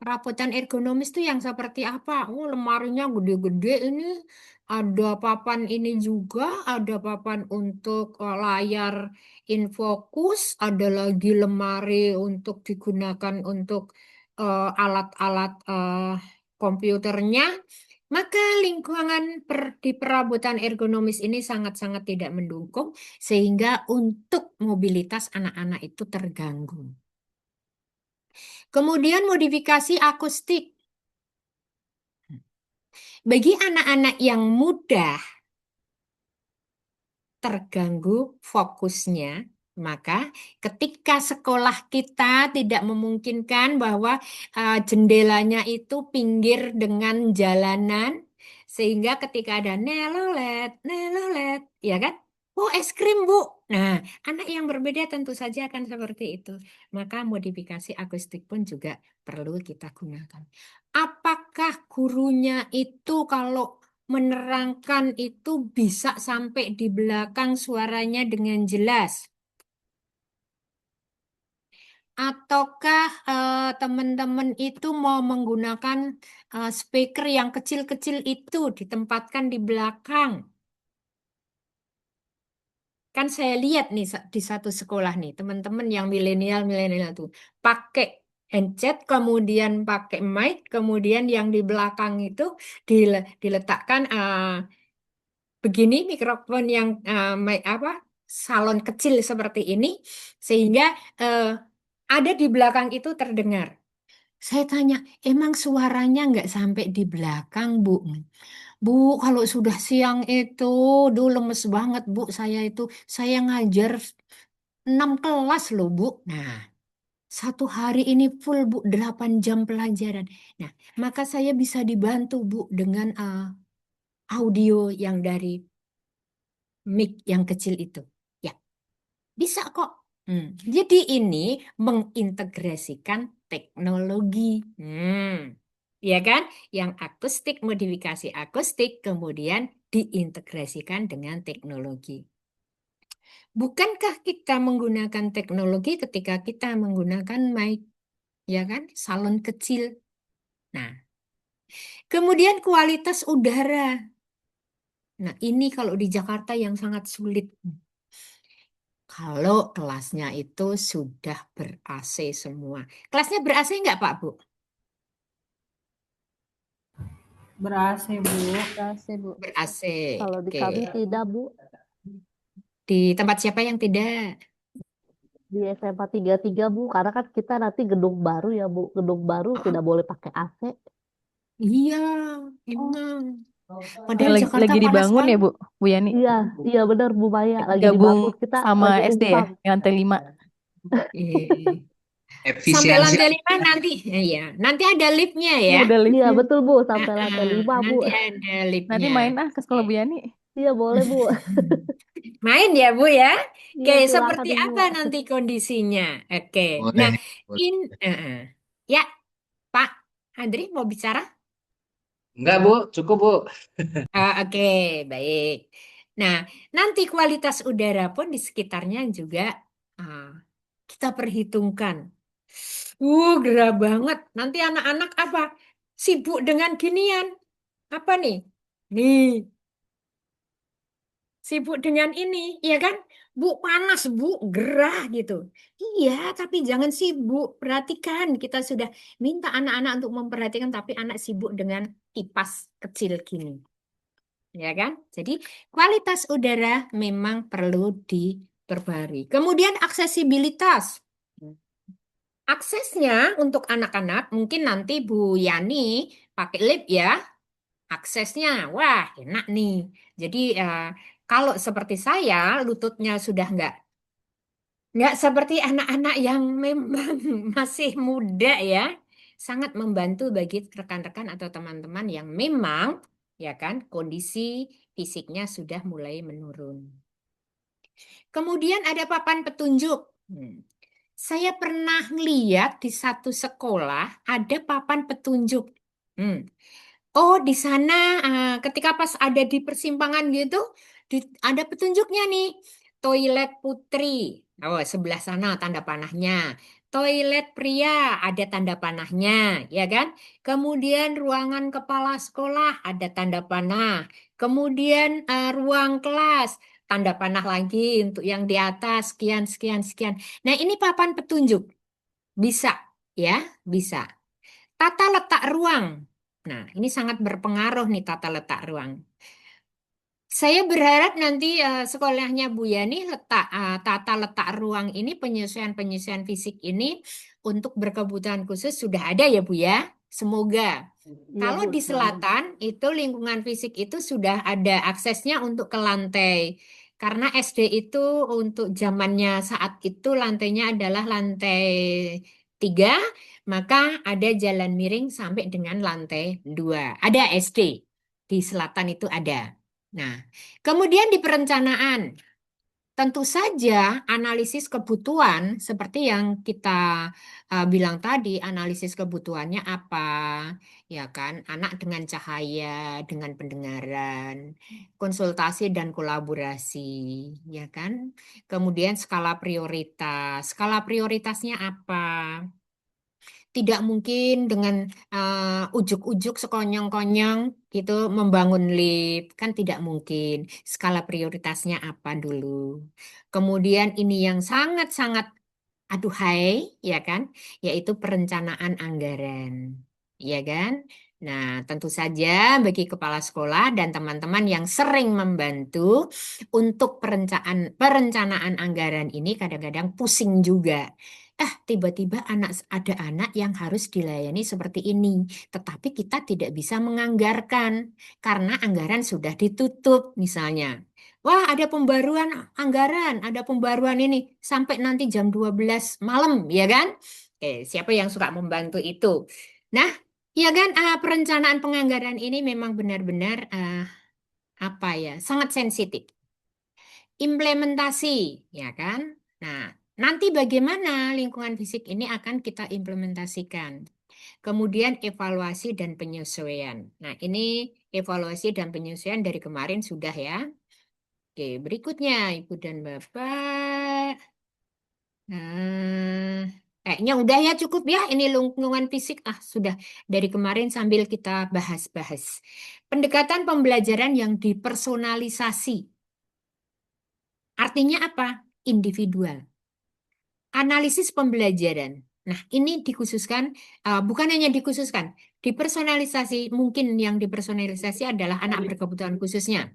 Perabotan ergonomis itu yang seperti apa? Oh, lemarinya gede-gede ini. Ada papan ini juga, ada papan untuk layar infokus, ada lagi lemari untuk digunakan untuk alat-alat komputernya. Maka lingkungan di perabotan ergonomis ini sangat-sangat tidak mendukung, sehingga untuk mobilitas anak-anak itu terganggu. Kemudian modifikasi akustik. Bagi anak-anak yang mudah terganggu fokusnya, maka ketika sekolah kita tidak memungkinkan bahwa jendelanya itu pinggir dengan jalanan, sehingga ketika ada nelolet, nelolet, ya kan? Oh, es krim, Bu. Nah, anak yang berbeda tentu saja akan seperti itu. Maka modifikasi akustik pun juga perlu kita gunakan. Apakah gurunya itu kalau menerangkan itu bisa sampai di belakang suaranya dengan jelas? Ataukah teman-teman itu mau menggunakan speaker yang kecil-kecil itu ditempatkan di belakang? Kan saya lihat nih di satu sekolah nih, teman-teman yang milenial tuh pakai headset, kemudian pakai mic, kemudian yang di belakang itu diletakkan begini mikrofon yang salon kecil seperti ini, sehingga ada di belakang itu terdengar. Saya tanya, emang suaranya nggak sampai di belakang, Bu? Bu, kalau sudah siang itu, dulu lemes banget, Bu. Saya ngajar 6 kelas loh, Bu. Nah, satu hari ini full, Bu, 8 jam pelajaran. Nah, maka saya bisa dibantu, Bu, dengan audio yang dari mic yang kecil itu. Ya, bisa kok. Jadi ini mengintegrasikan teknologi. Ya kan? Yang akustik, modifikasi akustik, kemudian diintegrasikan dengan teknologi. Bukankah kita menggunakan teknologi ketika kita menggunakan mic, ya kan? Salon kecil. Nah, kemudian kualitas udara. Nah, ini kalau di Jakarta yang sangat sulit. Kalau kelasnya itu sudah ber-AC semua. Kelasnya ber-AC nggak, Pak, Bu? Ber-AC, Bu. Ber-AC, Bu. Ber-AC. Kalau di Oke. kami tidak, Bu. Di tempat siapa yang tidak? Di SMA 33, Bu. Karena kan kita nanti gedung baru ya, Bu. Gedung baru Oh, tidak boleh pakai AC. iya, emang. Padahal Lagi, Jakarta lagi panas dibangun sekali. ya, Bu Yani? Iya, iya benar Bu Maya. Lagi Gabung dibangun. Kita sama lagi SD ya, numpang. yang lantai 5. Iya. Sampai Efisiensi lantai 5 nanti, ya, nanti ada liftnya ya. Udah Iya liftnya. betul Bu. Sampai lantai 5 Bu. Nanti ada Nanti liftnya. main ke sekolah Bu Yani. Iya boleh Bu. Main ya Bu ya. Iya Oke, silakan seperti Bu. apa nanti kondisinya? Oke. Nah, boleh, boleh. ya Pak Andri mau bicara? Enggak, Bu, cukup, Bu. Oke, baik. Nah, nanti kualitas udara pun di sekitarnya juga ah, kita perhitungkan. Gerah banget. Nanti anak-anak apa? Sibuk dengan ginian. Apa nih? Nih, sibuk dengan ini, ya kan? Bu, panas, Bu, gerah gitu. Iya, tapi jangan sibuk. Perhatikan, kita sudah minta anak-anak untuk memperhatikan, tapi anak sibuk dengan kipas kecil gini. Ya kan? Jadi kualitas udara memang perlu diperbarui. Kemudian aksesibilitas. Aksesnya untuk anak-anak mungkin nanti Bu Yani pakai lift ya. Aksesnya, wah enak nih. Jadi kalau seperti saya lututnya sudah nggak Nggak seperti anak-anak yang memang masih muda ya. Sangat membantu bagi rekan-rekan atau teman-teman yang memang ya kan kondisi fisiknya sudah mulai menurun. Kemudian ada papan petunjuk. Saya pernah lihat di satu sekolah ada papan petunjuk. Oh, di sana ketika pas ada di persimpangan gitu, ada petunjuknya nih. Toilet putri. Oh, sebelah sana tanda panahnya. Toilet pria ada tanda panahnya, ya kan? Kemudian ruangan kepala sekolah ada tanda panah. Kemudian ruang kelas tanda panah lagi untuk yang di atas sekian sekian sekian. Nah, ini papan petunjuk. Bisa, ya, bisa. Tata letak ruang. Nah, ini sangat berpengaruh nih tata letak ruang. Saya berharap nanti sekolahnya Bu Yani tata letak ruang ini penyesuaian-penyesuaian fisik ini untuk berkebutuhan khusus sudah ada ya Bu ya. Semoga. Iya Kalau Bu, di semoga. selatan itu lingkungan fisik itu sudah ada aksesnya untuk ke lantai. Karena SD itu untuk zamannya saat itu lantainya adalah lantai 3, maka ada jalan miring sampai dengan lantai 2. Ada SD di selatan itu ada. Nah, kemudian di perencanaan, tentu saja analisis kebutuhan seperti yang kita bilang tadi, analisis kebutuhannya apa, ya kan? Anak dengan cahaya, dengan pendengaran, konsultasi dan kolaborasi, ya kan? Kemudian skala prioritas. Skala prioritasnya apa? Tidak mungkin dengan ujuk-ujuk sekonyong-konyong gitu membangun lift, kan tidak mungkin. Skala prioritasnya apa dulu. Kemudian ini yang sangat-sangat aduhai, ya kan, yaitu perencanaan anggaran, ya kan. Nah, tentu saja bagi kepala sekolah dan teman-teman yang sering membantu untuk perencanaan anggaran ini kadang-kadang pusing juga. Tiba-tiba ada anak yang harus dilayani seperti ini, tetapi kita tidak bisa menganggarkan karena anggaran sudah ditutup misalnya. Wah, ada pembaruan anggaran, ada pembaruan ini sampai nanti jam 12 malam, ya kan? Oke, siapa yang suka membantu itu? Nah, ya kan perencanaan penganggaran ini memang benar-benar apa ya, sangat sensitif. Implementasi, ya kan? Nah, nanti bagaimana lingkungan fisik ini akan kita implementasikan. Kemudian evaluasi dan penyesuaian. Nah, ini evaluasi dan penyesuaian dari kemarin sudah ya. Oke, berikutnya Ibu dan Bapak. Nah, kayaknya udah ya cukup ya. Ini lingkungan fisik sudah dari kemarin sambil kita bahas-bahas. Pendekatan pembelajaran yang dipersonalisasi. Artinya apa? Individual. Analisis pembelajaran. Nah, ini dikhususkan, bukan hanya dikhususkan, dipersonalisasi. Mungkin yang dipersonalisasi adalah anak berkebutuhan khususnya.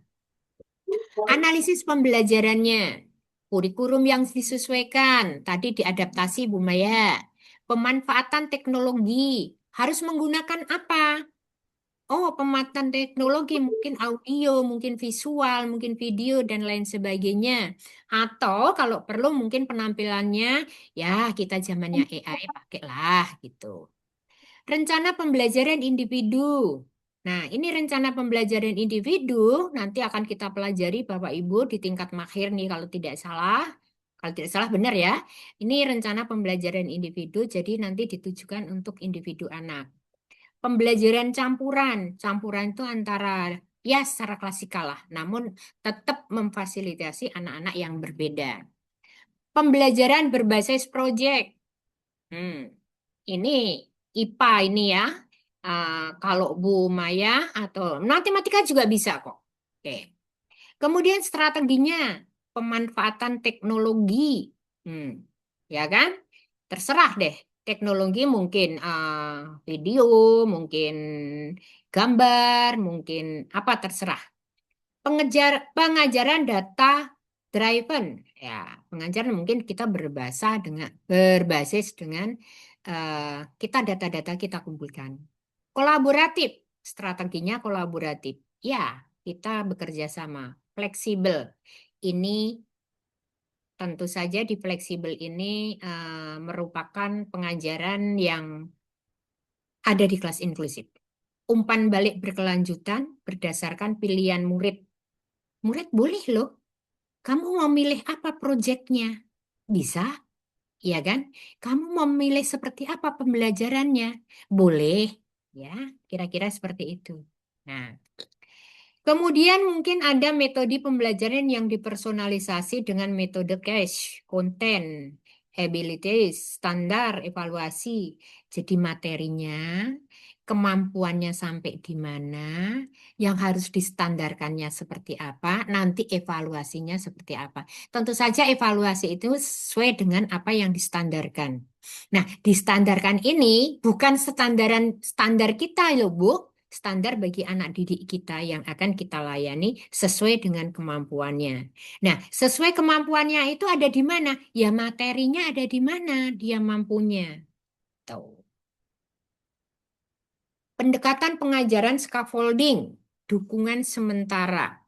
Analisis pembelajarannya, kurikulum yang disesuaikan, tadi diadaptasi Bu Maya. Pemanfaatan teknologi, harus menggunakan apa? Oh, pemanfaatan teknologi, mungkin audio, mungkin visual, mungkin video, dan lain sebagainya. Atau kalau perlu mungkin penampilannya, ya kita zamannya AI pakailah gitu. Rencana pembelajaran individu. Nah, ini rencana pembelajaran individu nanti akan kita pelajari Bapak Ibu di tingkat makhir nih kalau tidak salah. Kalau tidak salah benar ya. Ini rencana pembelajaran individu jadi nanti ditujukan untuk individu anak. Pembelajaran campuran. Campuran itu antara ya secara klasikal lah, namun tetap memfasilitasi anak-anak yang berbeda. Pembelajaran berbasis proyek. Ini IPA ini ya. Kalau Bu Maya atau matematika juga bisa kok. Oke. Kemudian strateginya pemanfaatan teknologi. Ya kan? Terserah deh. Teknologi mungkin video, mungkin gambar, mungkin apa terserah. Pengajaran data driven. Ya, pengajaran mungkin kita berbasis dengan kita data-data kita kumpulkan. Kolaboratif, strateginya kolaboratif. Ya, kita bekerja sama, fleksibel. Ini tentu saja di fleksibel ini merupakan pengajaran yang ada di kelas inklusif. Umpan balik berkelanjutan berdasarkan pilihan murid. Murid boleh loh, kamu mau milih apa proyeknya? Bisa, ya kan? Kamu mau milih seperti apa pembelajarannya? Boleh, ya, kira-kira seperti itu. Nah, kemudian mungkin ada metode pembelajaran yang dipersonalisasi dengan metode cache, konten, abilities, standar, evaluasi. Jadi materinya, kemampuannya sampai di mana, yang harus distandarkannya seperti apa, nanti evaluasinya seperti apa. Tentu saja evaluasi itu sesuai dengan apa yang distandarkan. Nah, distandarkan ini bukan standar kita loh, Bu. Standar bagi anak didik kita yang akan kita layani sesuai dengan kemampuannya. Nah, sesuai kemampuannya itu ada di mana? Ya materinya ada di mana dia mampunya. Tuh. Pendekatan pengajaran scaffolding, dukungan sementara.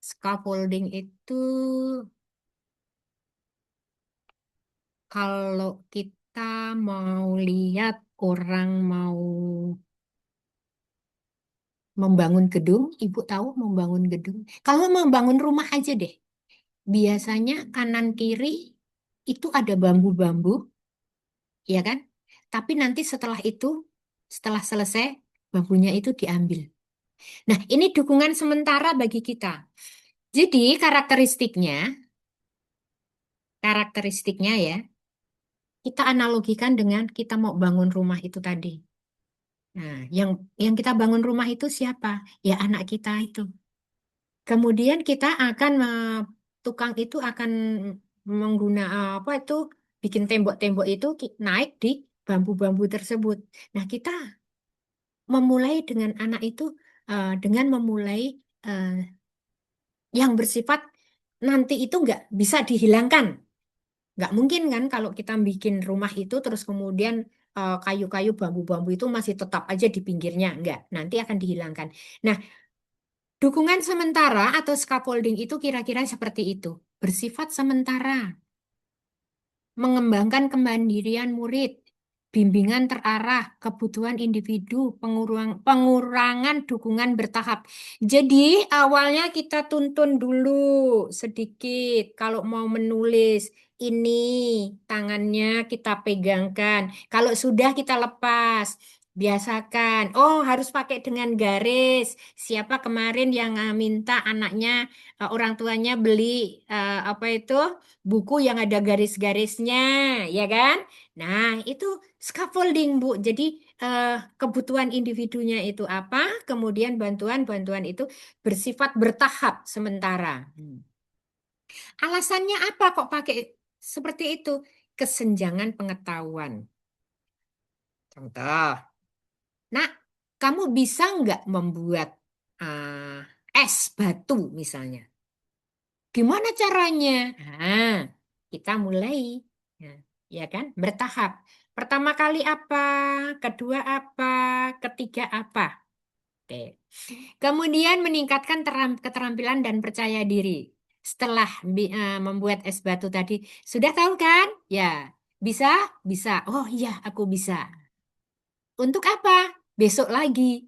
Scaffolding itu kalau kita mau lihat orang mau membangun gedung, Ibu tahu membangun gedung. Kalau membangun rumah aja deh, biasanya kanan kiri itu ada bambu-bambu, ya kan? Tapi nanti setelah itu, setelah selesai, bambunya itu diambil. Nah, ini dukungan sementara bagi kita. Jadi karakteristiknya ya, kita analogikan dengan kita mau bangun rumah itu tadi. Nah, yang kita bangun rumah itu siapa? Ya anak kita itu. Kemudian kita akan tukang itu akan menggunakan apa itu bikin tembok-tembok itu naik di bambu-bambu tersebut. Nah, kita memulai dengan anak itu dengan memulai yang bersifat nanti itu nggak bisa dihilangkan. Nggak mungkin kan kalau kita bikin rumah itu terus kemudian kayu-kayu bambu-bambu itu masih tetap aja di pinggirnya. Nggak, nanti akan dihilangkan. Nah, dukungan sementara atau scaffolding itu kira-kira seperti itu. Bersifat sementara, mengembangkan kemandirian murid, bimbingan terarah, kebutuhan individu, pengurangan dukungan bertahap. Jadi awalnya kita tuntun dulu sedikit. Kalau mau menulis, ini tangannya kita pegangkan. Kalau sudah kita lepas. Biasakan, oh harus pakai dengan garis. Siapa kemarin yang minta anaknya, orang tuanya beli apa itu buku yang ada garis-garisnya, ya kan? Nah, itu scaffolding, Bu. Jadi kebutuhan individunya itu apa, kemudian bantuan-bantuan itu bersifat bertahap sementara. Alasannya apa kok pakai seperti itu? Kesenjangan pengetahuan. Contoh, nah, kamu bisa nggak membuat es batu misalnya? Gimana caranya? Nah, kita mulai, nah, ya kan? Bertahap. Pertama kali apa? Kedua apa? Ketiga apa? Oke. Kemudian meningkatkan keterampilan dan percaya diri. Setelah membuat es batu tadi, sudah tahu kan? Ya, bisa? Bisa. Oh iya, aku bisa. Untuk apa? Besok lagi.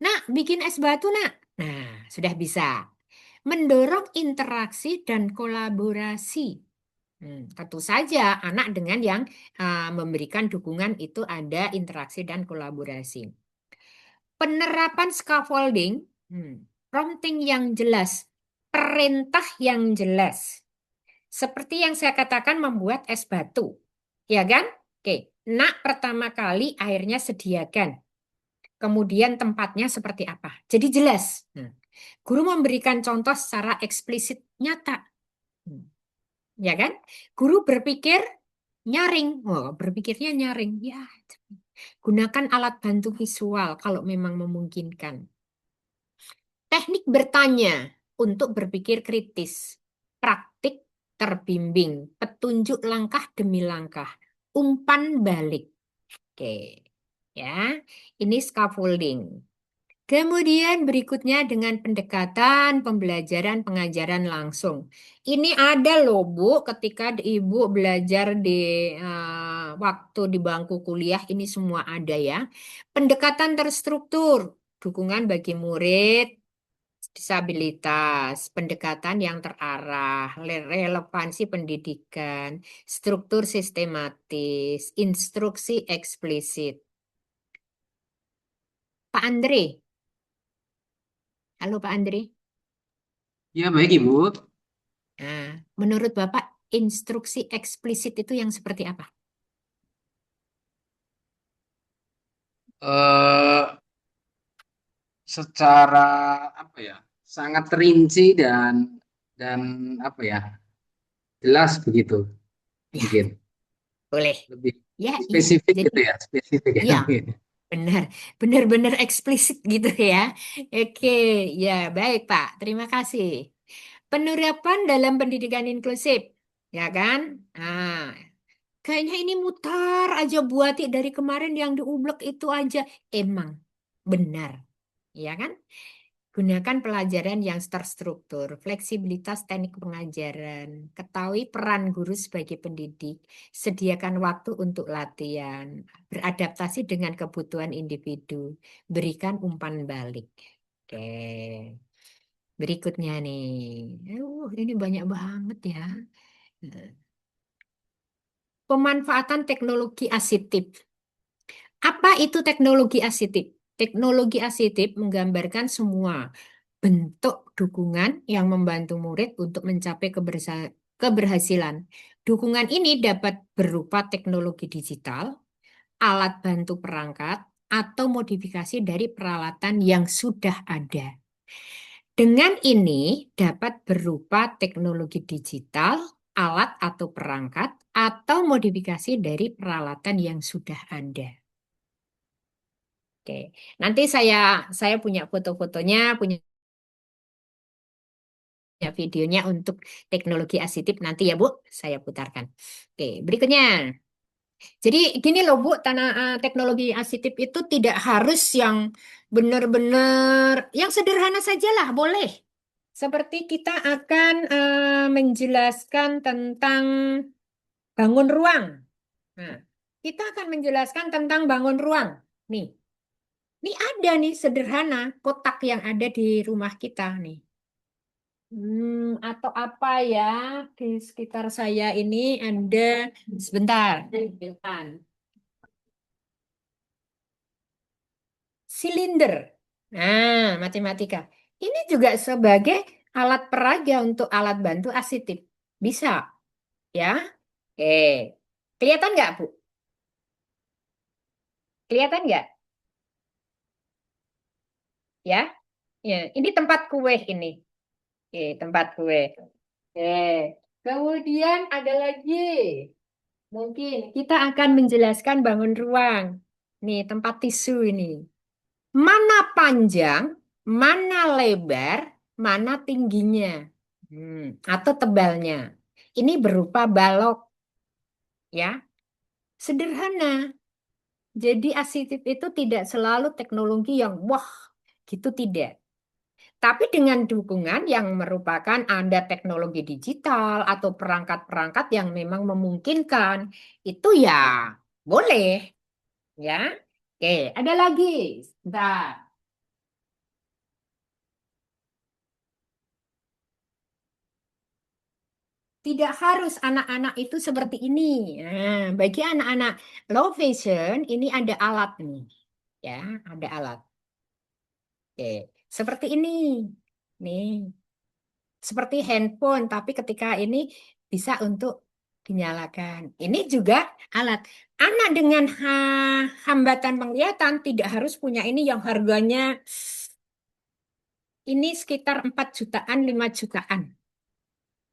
Nak, bikin es batu, nak. Nah, sudah bisa. Mendorong interaksi dan kolaborasi. Tentu saja anak dengan yang memberikan dukungan itu ada interaksi dan kolaborasi. Penerapan scaffolding, prompting yang jelas, perintah yang jelas. Seperti yang saya katakan membuat es batu. Ya kan? Oke, nak pertama kali airnya sediakan. Kemudian tempatnya seperti apa. Jadi jelas. Guru memberikan contoh secara eksplisit nyata. Ya kan? Guru berpikir nyaring. Oh, berpikirnya nyaring. Ya, gunakan alat bantu visual kalau memang memungkinkan. Teknik bertanya untuk berpikir kritis. Praktik terbimbing. Petunjuk langkah demi langkah. Umpan balik. Oke. Ya, ini scaffolding. Kemudian berikutnya dengan pendekatan pembelajaran pengajaran langsung. Ini ada loh Bu, ketika Ibu belajar di waktu di bangku kuliah ini semua ada ya. Pendekatan terstruktur, dukungan bagi murid disabilitas, pendekatan yang terarah, relevansi pendidikan, struktur sistematis, instruksi eksplisit. Pak Andre, halo Pak Andre. Ya, baik Ibu. Nah, menurut Bapak, instruksi eksplisit itu yang seperti apa? Eh, Secara apa ya? Sangat rinci dan apa ya? Jelas begitu Ya, mungkin. boleh. Lebih Ya, iya. spesifik Jadi, gitu ya, spesifik ya ya, mungkin. benar. Benar-benar eksplisit gitu ya. Oke, ya, baik Pak. Terima kasih. Penerapan dalam pendidikan inklusif, ya kan? Nah, kayaknya ini mutar aja buati dari kemarin yang diublek itu aja. Emang benar, ya kan? Gunakan pelajaran yang terstruktur, fleksibilitas teknik pengajaran, ketahui peran guru sebagai pendidik, sediakan waktu untuk latihan, beradaptasi dengan kebutuhan individu, berikan umpan balik. Oke, berikutnya nih. Ini banyak banget ya. Pemanfaatan teknologi asitif. Apa itu teknologi asitif? Teknologi asitif menggambarkan semua bentuk dukungan yang membantu murid untuk mencapai keberhasilan. Dukungan ini dapat berupa teknologi digital, alat bantu perangkat, atau modifikasi dari peralatan yang sudah ada. Dengan ini dapat berupa teknologi digital, alat atau perangkat, atau modifikasi dari peralatan yang sudah ada. Oke, nanti saya punya foto-fotonya, punya videonya untuk teknologi asitif nanti ya Bu, saya putarkan. Oke, berikutnya. Jadi gini loh Bu, teknologi asitif itu tidak harus yang benar-benar, yang sederhana sajalah boleh. Seperti kita akan menjelaskan tentang bangun ruang. Nah, kita akan menjelaskan tentang bangun ruang. Nih, ini ada nih sederhana kotak yang ada di rumah kita nih. Atau apa ya di sekitar saya ini ada sebentar. Silinder. Nah, matematika. Ini juga sebagai alat peraga untuk alat bantu asitif. Bisa, ya? Oke. Kelihatan nggak, Bu? Kelihatan nggak? Ya? Ya, ini tempat kue ini. Oke, tempat kue. Oke. Kemudian ada lagi. Mungkin kita akan menjelaskan bangun ruang. Nih, tempat tisu ini. Mana panjang, mana lebar, mana tingginya, atau tebalnya. Ini berupa balok, ya. Sederhana. Jadi asitif itu tidak selalu teknologi yang wah, gitu tidak. Tapi dengan dukungan yang merupakan ada teknologi digital atau perangkat-perangkat yang memang memungkinkan, itu ya boleh, ya. Oke, ada lagi. Bentar. Tidak harus anak-anak itu seperti ini. Nah, bagi anak-anak low vision, ini ada alat nih. Ya, ada alat. Oke, seperti ini. Nih, seperti handphone, tapi ketika ini bisa untuk dinyalakan. Ini juga alat. Anak dengan hambatan penglihatan tidak harus punya ini yang harganya ini sekitar 4 jutaan, 5 jutaan.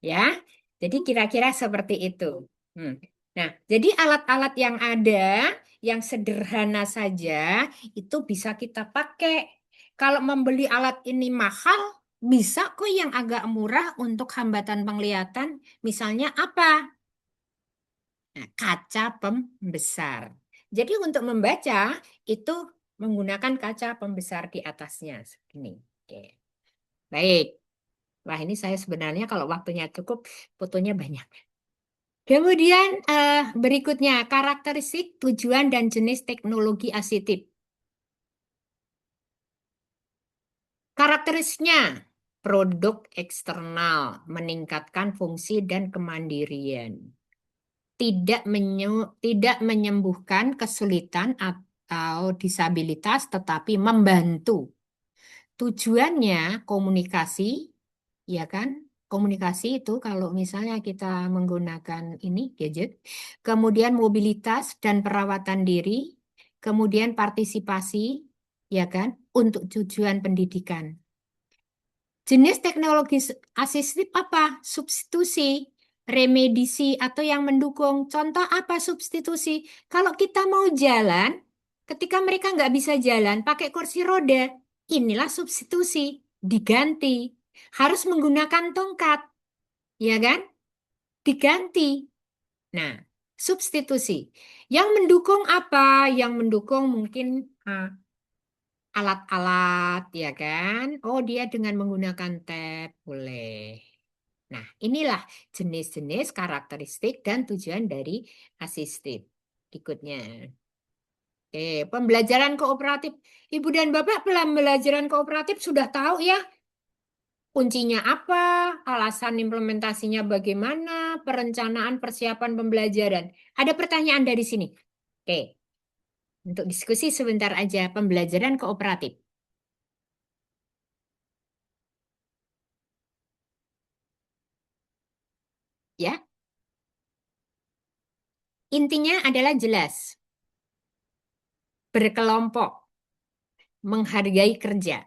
Ya, jadi kira-kira seperti itu. Nah, jadi alat-alat yang ada, yang sederhana saja, itu bisa kita pakai. Kalau membeli alat ini mahal, bisa kok yang agak murah untuk hambatan penglihatan. Misalnya apa? Nah, kaca pembesar. Jadi untuk membaca itu menggunakan kaca pembesar di atasnya. Segini. Oke. Baik. Wah, ini saya sebenarnya kalau waktunya cukup, fotonya banyak. Kemudian berikutnya, karakteristik, tujuan, dan jenis teknologi asitip. Karakteristiknya, produk eksternal, meningkatkan fungsi dan kemandirian. Tidak menyembuhkan kesulitan atau disabilitas, tetapi membantu. Tujuannya komunikasi, ya kan? Komunikasi itu kalau misalnya kita menggunakan ini gadget, kemudian mobilitas dan perawatan diri, kemudian partisipasi, ya kan? Untuk tujuan pendidikan. Jenis teknologi asistif apa? Substitusi, remedisi, atau yang mendukung. Contoh apa substitusi? Kalau kita mau jalan, ketika mereka nggak bisa jalan, pakai kursi roda, inilah substitusi, diganti. Harus menggunakan tongkat, ya kan? Diganti. Nah, substitusi. Yang mendukung apa? Yang mendukung mungkin alat-alat, ya kan? Oh, dia dengan menggunakan tab, boleh. Nah, inilah jenis-jenis karakteristik dan tujuan dari asistif. Berikutnya. Oke, pembelajaran kooperatif. Ibu dan Bapak pembelajaran kooperatif sudah tahu ya? Kuncinya apa? Alasan implementasinya bagaimana? Perencanaan persiapan pembelajaran. Ada pertanyaan dari sini? Oke, untuk diskusi sebentar aja pembelajaran kooperatif. Ya, intinya adalah jelas. Berkelompok, menghargai kerja.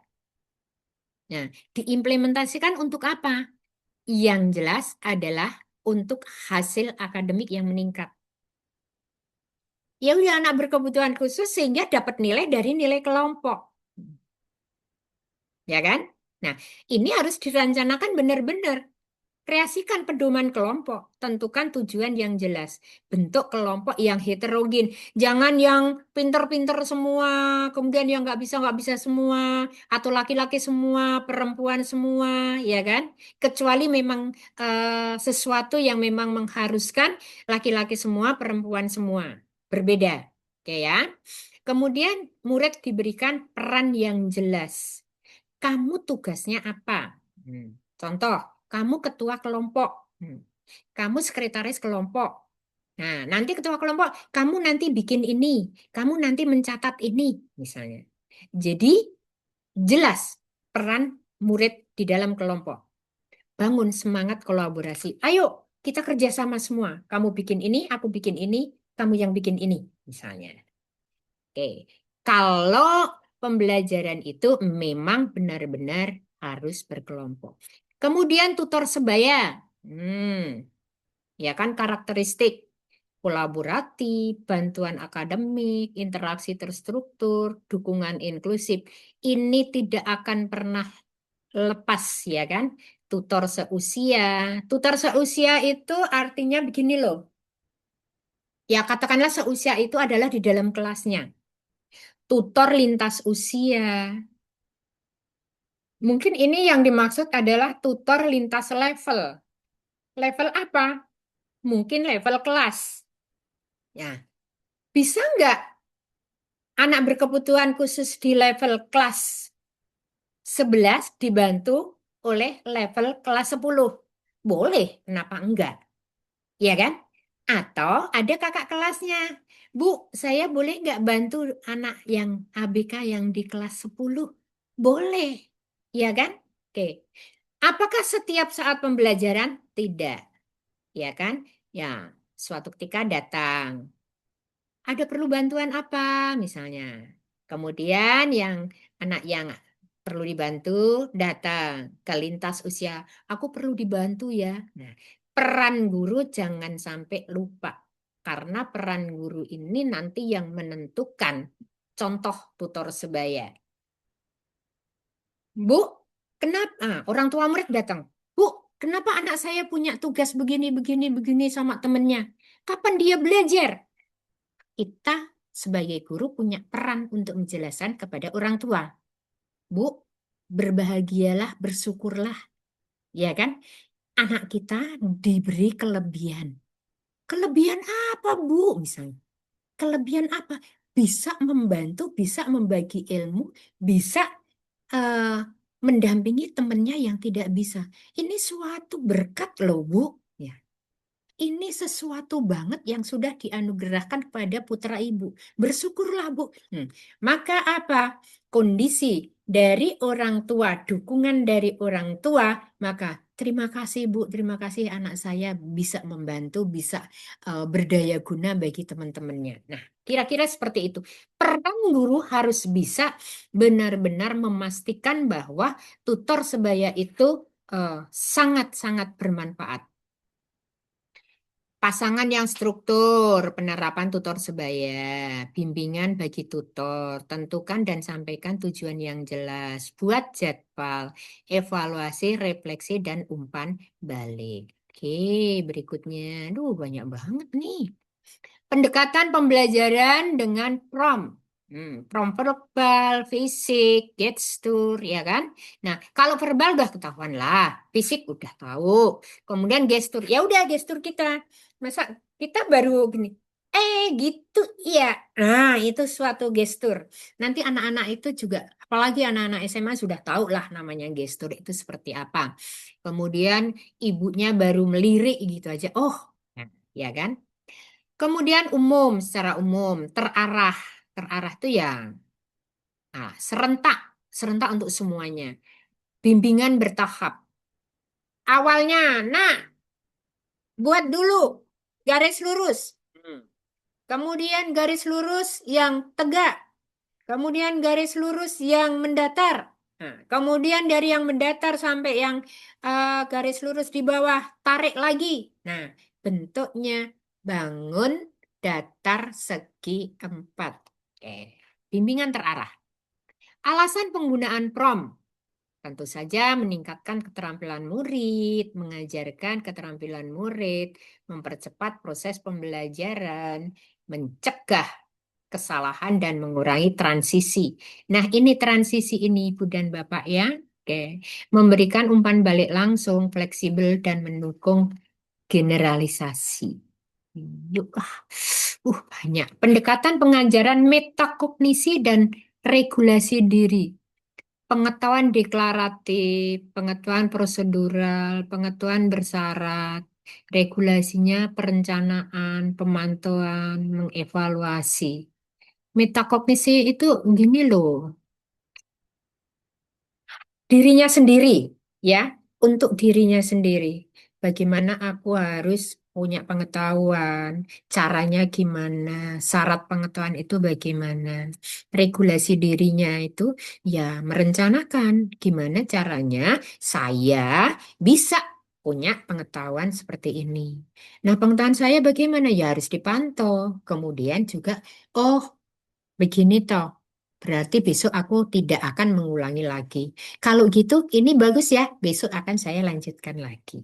Nah, diimplementasikan untuk apa? Yang jelas adalah untuk hasil akademik yang meningkat. Ya udah anak berkebutuhan khusus sehingga dapat nilai dari nilai kelompok. Ya kan? Nah, ini harus direncanakan benar-benar. Kreasikan pedoman kelompok, tentukan tujuan yang jelas, bentuk kelompok yang heterogen, jangan yang pinter-pinter semua, kemudian yang nggak bisa semua, atau laki-laki semua, perempuan semua, ya kan? Kecuali memang sesuatu yang memang mengharuskan laki-laki semua, perempuan semua, berbeda, oke ya? Kemudian murid diberikan peran yang jelas. Kamu tugasnya apa? Contoh. Kamu ketua kelompok, kamu sekretaris kelompok. Nah, nanti ketua kelompok, kamu nanti bikin ini, kamu nanti mencatat ini, misalnya. Jadi, jelas peran murid di dalam kelompok. Bangun semangat kolaborasi. Ayo, kita kerjasama semua. Kamu bikin ini, aku bikin ini, kamu yang bikin ini, misalnya. Oke, kalau pembelajaran itu memang benar-benar harus berkelompok. Kemudian tutor sebaya, ya kan karakteristik kolaboratif, bantuan akademik, interaksi terstruktur, dukungan inklusif. Ini tidak akan pernah lepas, ya kan? Tutor seusia. Tutor seusia itu artinya begini loh. Ya katakanlah seusia itu adalah di dalam kelasnya. Tutor lintas usia. Mungkin ini yang dimaksud adalah tutor lintas level. Level apa? Mungkin level kelas. Ya, bisa nggak anak berkebutuhan khusus di level kelas 11 dibantu oleh level kelas 10? Boleh, kenapa enggak? Ya kan? Atau ada kakak kelasnya. Bu, saya boleh nggak bantu anak yang ABK yang di kelas 10? Boleh, ya kan? Oke. Apakah setiap saat pembelajaran? Tidak. Ya kan? Ya, suatu ketika datang. Ada perlu bantuan apa misalnya. Kemudian yang anak yang perlu dibantu datang ke lintas usia. Aku perlu dibantu ya. Nah, peran guru jangan sampai lupa. Karena peran guru ini nanti yang menentukan contoh tutor sebaya. Bu, kenapa? Orang tua murid datang. Bu, kenapa anak saya punya tugas begini, begini, begini sama temennya? Kapan dia belajar? Kita sebagai guru punya peran untuk menjelaskan kepada orang tua. Bu, berbahagialah, bersyukurlah, ya kan? Anak kita diberi kelebihan. Kelebihan apa, Bu? Misalnya, kelebihan apa? Bisa membantu, bisa membagi ilmu, bisa eh, mendampingi temannya yang tidak bisa. Ini suatu berkat loh, Bu. Ya. Ini sesuatu banget yang sudah dianugerahkan kepada putra ibu. Bersyukurlah, Bu. Maka apa? Kondisi dari orang tua, dukungan dari orang tua, maka terima kasih, Bu, terima kasih anak saya bisa membantu, bisa berdaya guna bagi teman-temannya. Nah, kira-kira seperti itu. Peran guru harus bisa benar-benar memastikan bahwa tutor sebaya itu sangat-sangat bermanfaat. Pasangan yang struktur, penerapan tutor sebaya, bimbingan bagi tutor, tentukan dan sampaikan tujuan yang jelas, buat jadwal, evaluasi, refleksi, dan umpan balik. Oke, berikutnya. Aduh, banyak banget nih. Pendekatan pembelajaran dengan prompt. Prompt verbal, fisik, gestur, ya kan? Nah, kalau verbal udah ketahuan lah, fisik udah tahu. Kemudian gestur, ya udah gestur kita. Masa kita baru gini, gitu, iya. Nah, itu suatu gestur. Nanti anak-anak itu juga, apalagi anak-anak SMA sudah tahu lah namanya gestur itu seperti apa. Kemudian ibunya baru melirik gitu aja, oh, nah, ya kan? Kemudian umum, secara umum, terarah. Terarah itu ya serentak. Serentak untuk semuanya. Bimbingan bertahap. Awalnya, nah, buat dulu garis lurus. Kemudian garis lurus yang tegak. Kemudian garis lurus yang mendatar. Nah, kemudian dari yang mendatar sampai yang garis lurus di bawah, tarik lagi. Nah, bentuknya bangun datar segi 4. Oke. Bimbingan terarah. Alasan penggunaan prompt. Tentu saja meningkatkan keterampilan murid, mengajarkan keterampilan murid, mempercepat proses pembelajaran, mencegah kesalahan dan mengurangi transisi. Nah, ini transisi ini Ibu dan Bapak ya. Oke. Memberikan umpan balik langsung, fleksibel dan mendukung generalisasi. Yuk, banyak. Pendekatan pengajaran metakognisi dan regulasi diri. Pengetahuan deklaratif, pengetahuan prosedural, pengetahuan bersyarat, regulasinya perencanaan, pemantauan, mengevaluasi. Metakognisi itu gini loh, dirinya sendiri, ya, untuk dirinya sendiri. Bagaimana aku harus punya pengetahuan, caranya gimana, syarat pengetahuan itu bagaimana. Regulasi dirinya itu ya merencanakan gimana caranya saya bisa punya pengetahuan seperti ini. Nah, pengetahuan saya bagaimana? Ya harus dipantau. Kemudian juga, oh begini toh. Berarti besok aku tidak akan mengulangi lagi. Kalau gitu, ini bagus ya. Besok akan saya lanjutkan lagi.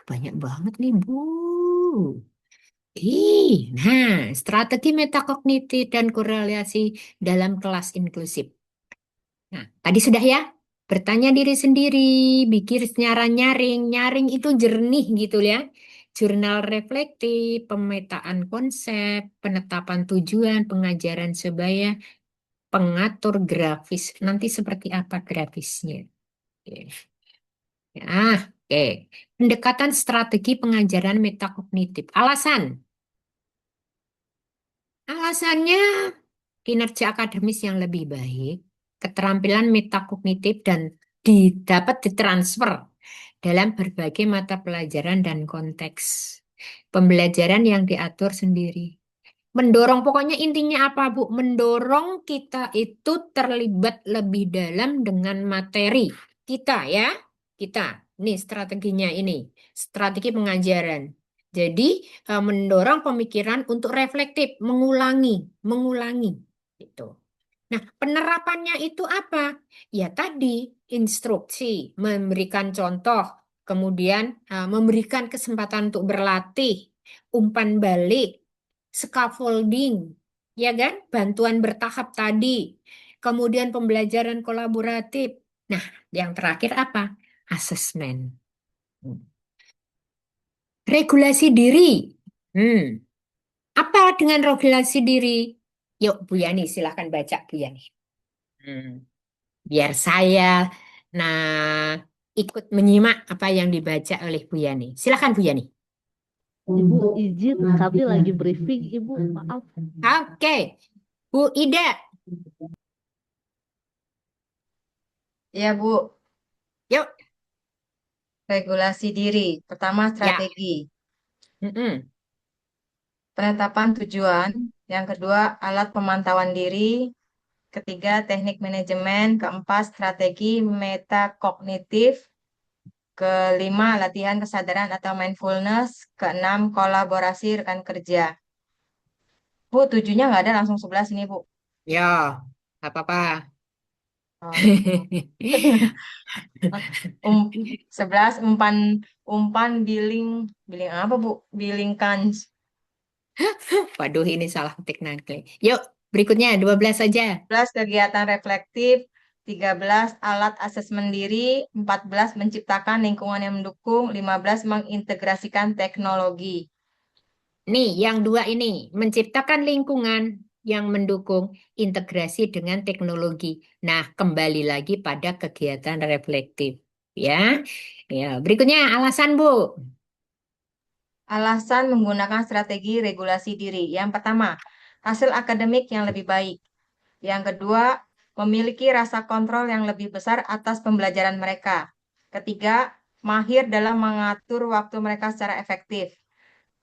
Banyak banget nih, Bu. Nah, strategi metakognitif dan korelasi dalam kelas inklusif. Nah, tadi sudah ya. Bertanya diri sendiri, bikin nyaring. Nyaring itu jernih gitu ya. Jurnal reflektif, pemetaan konsep, penetapan tujuan, pengajaran sebaya, pengatur grafis. Nanti seperti apa grafisnya? Oke. Oke. Pendekatan strategi pengajaran metakognitif. Alasannya kinerja akademis yang lebih baik, keterampilan metakognitif dan dapat ditransfer dalam berbagai mata pelajaran dan konteks. Pembelajaran yang diatur sendiri. Mendorong, pokoknya intinya apa, Bu? Mendorong kita itu terlibat lebih dalam dengan materi. Kita ya, kita. Ini strateginya ini. Strategi pengajaran. Jadi mendorong pemikiran untuk reflektif, mengulangi gitu. Nah, penerapannya itu apa? Ya tadi instruksi, memberikan contoh, kemudian memberikan kesempatan untuk berlatih, umpan balik, scaffolding, ya kan? Bantuan bertahap tadi. Kemudian pembelajaran kolaboratif. Nah, yang terakhir apa? Asesmen. Regulasi diri. Hmm. Apa dengan regulasi diri? Yuk, Bu Yani, silahkan baca, Bu Yani. Biar saya, nah, ikut menyimak apa yang dibaca oleh Bu Yani. Silahkan, Bu Yani. Ibu izin, kami lagi briefing, Ibu. Maaf. Oke, Bu Ida. Ya, Bu. Yuk. Regulasi diri. Pertama, Ya. strategi. Mm-mm. Penetapan tujuan. Yang kedua, alat pemantauan diri. Ketiga, teknik manajemen. Keempat, strategi metakognitif. Kelima, latihan kesadaran atau mindfulness. Keenam, kolaborasi rekan kerja. Bu, tujuhnya nggak ada, langsung 11 ini, Bu. Ya, nggak apa-apa. Oh, um, 11, umpan billing. Billing apa, Bu? Billing kans. Waduh, ini salah teknik. Yuk, berikutnya 12 saja. 11, kegiatan reflektif. 13, alat asesmen diri. 14, menciptakan lingkungan yang mendukung. 15, mengintegrasikan teknologi. Nih, yang dua ini, menciptakan lingkungan yang mendukung integrasi dengan teknologi. Nah, kembali lagi pada kegiatan reflektif. Ya, ya. Berikutnya alasan, Bu. Alasan menggunakan strategi regulasi diri. Yang pertama, hasil akademik yang lebih baik. Yang kedua, memiliki rasa kontrol yang lebih besar atas pembelajaran mereka. Ketiga, mahir dalam mengatur waktu mereka secara efektif.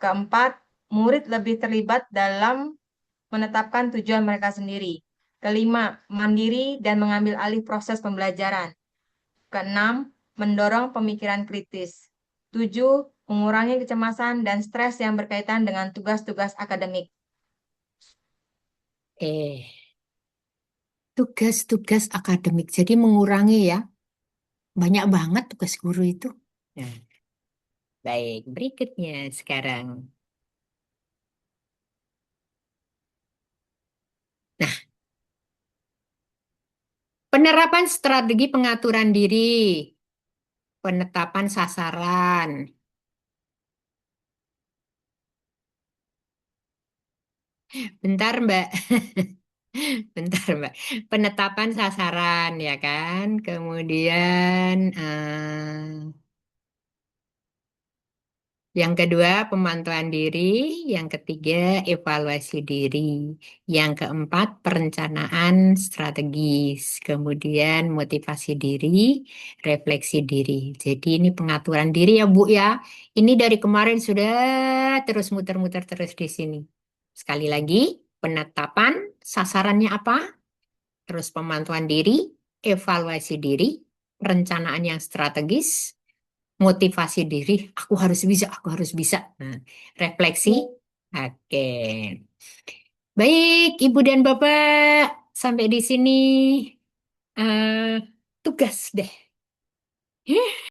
Keempat, murid lebih terlibat dalam menetapkan tujuan mereka sendiri. Kelima, mandiri dan mengambil alih proses pembelajaran. Keenam, mendorong pemikiran kritis. Tujuh, mengurangi kecemasan dan stres yang berkaitan dengan tugas-tugas akademik. Tugas-tugas akademik. Jadi mengurangi ya. Banyak banget tugas guru itu. Nah, baik, berikutnya sekarang. Nah, penerapan strategi pengaturan diri, penetapan sasaran. Bentar, Mbak. Bentar, Mbak. Penetapan sasaran, ya kan? Kemudian yang kedua, pemantauan diri. Yang ketiga, evaluasi diri. Yang keempat, perencanaan strategis. Kemudian motivasi diri, refleksi diri. Jadi ini pengaturan diri ya, Bu ya. Ini dari kemarin sudah terus muter-muter terus di sini. Sekali lagi, penetapan sasarannya apa? Terus pemantauan diri, evaluasi diri, perencanaan yang strategis, motivasi diri, aku harus bisa, aku harus bisa. Nah, refleksi, oke. Baik, Ibu dan Bapak, sampai di sini tugas deh.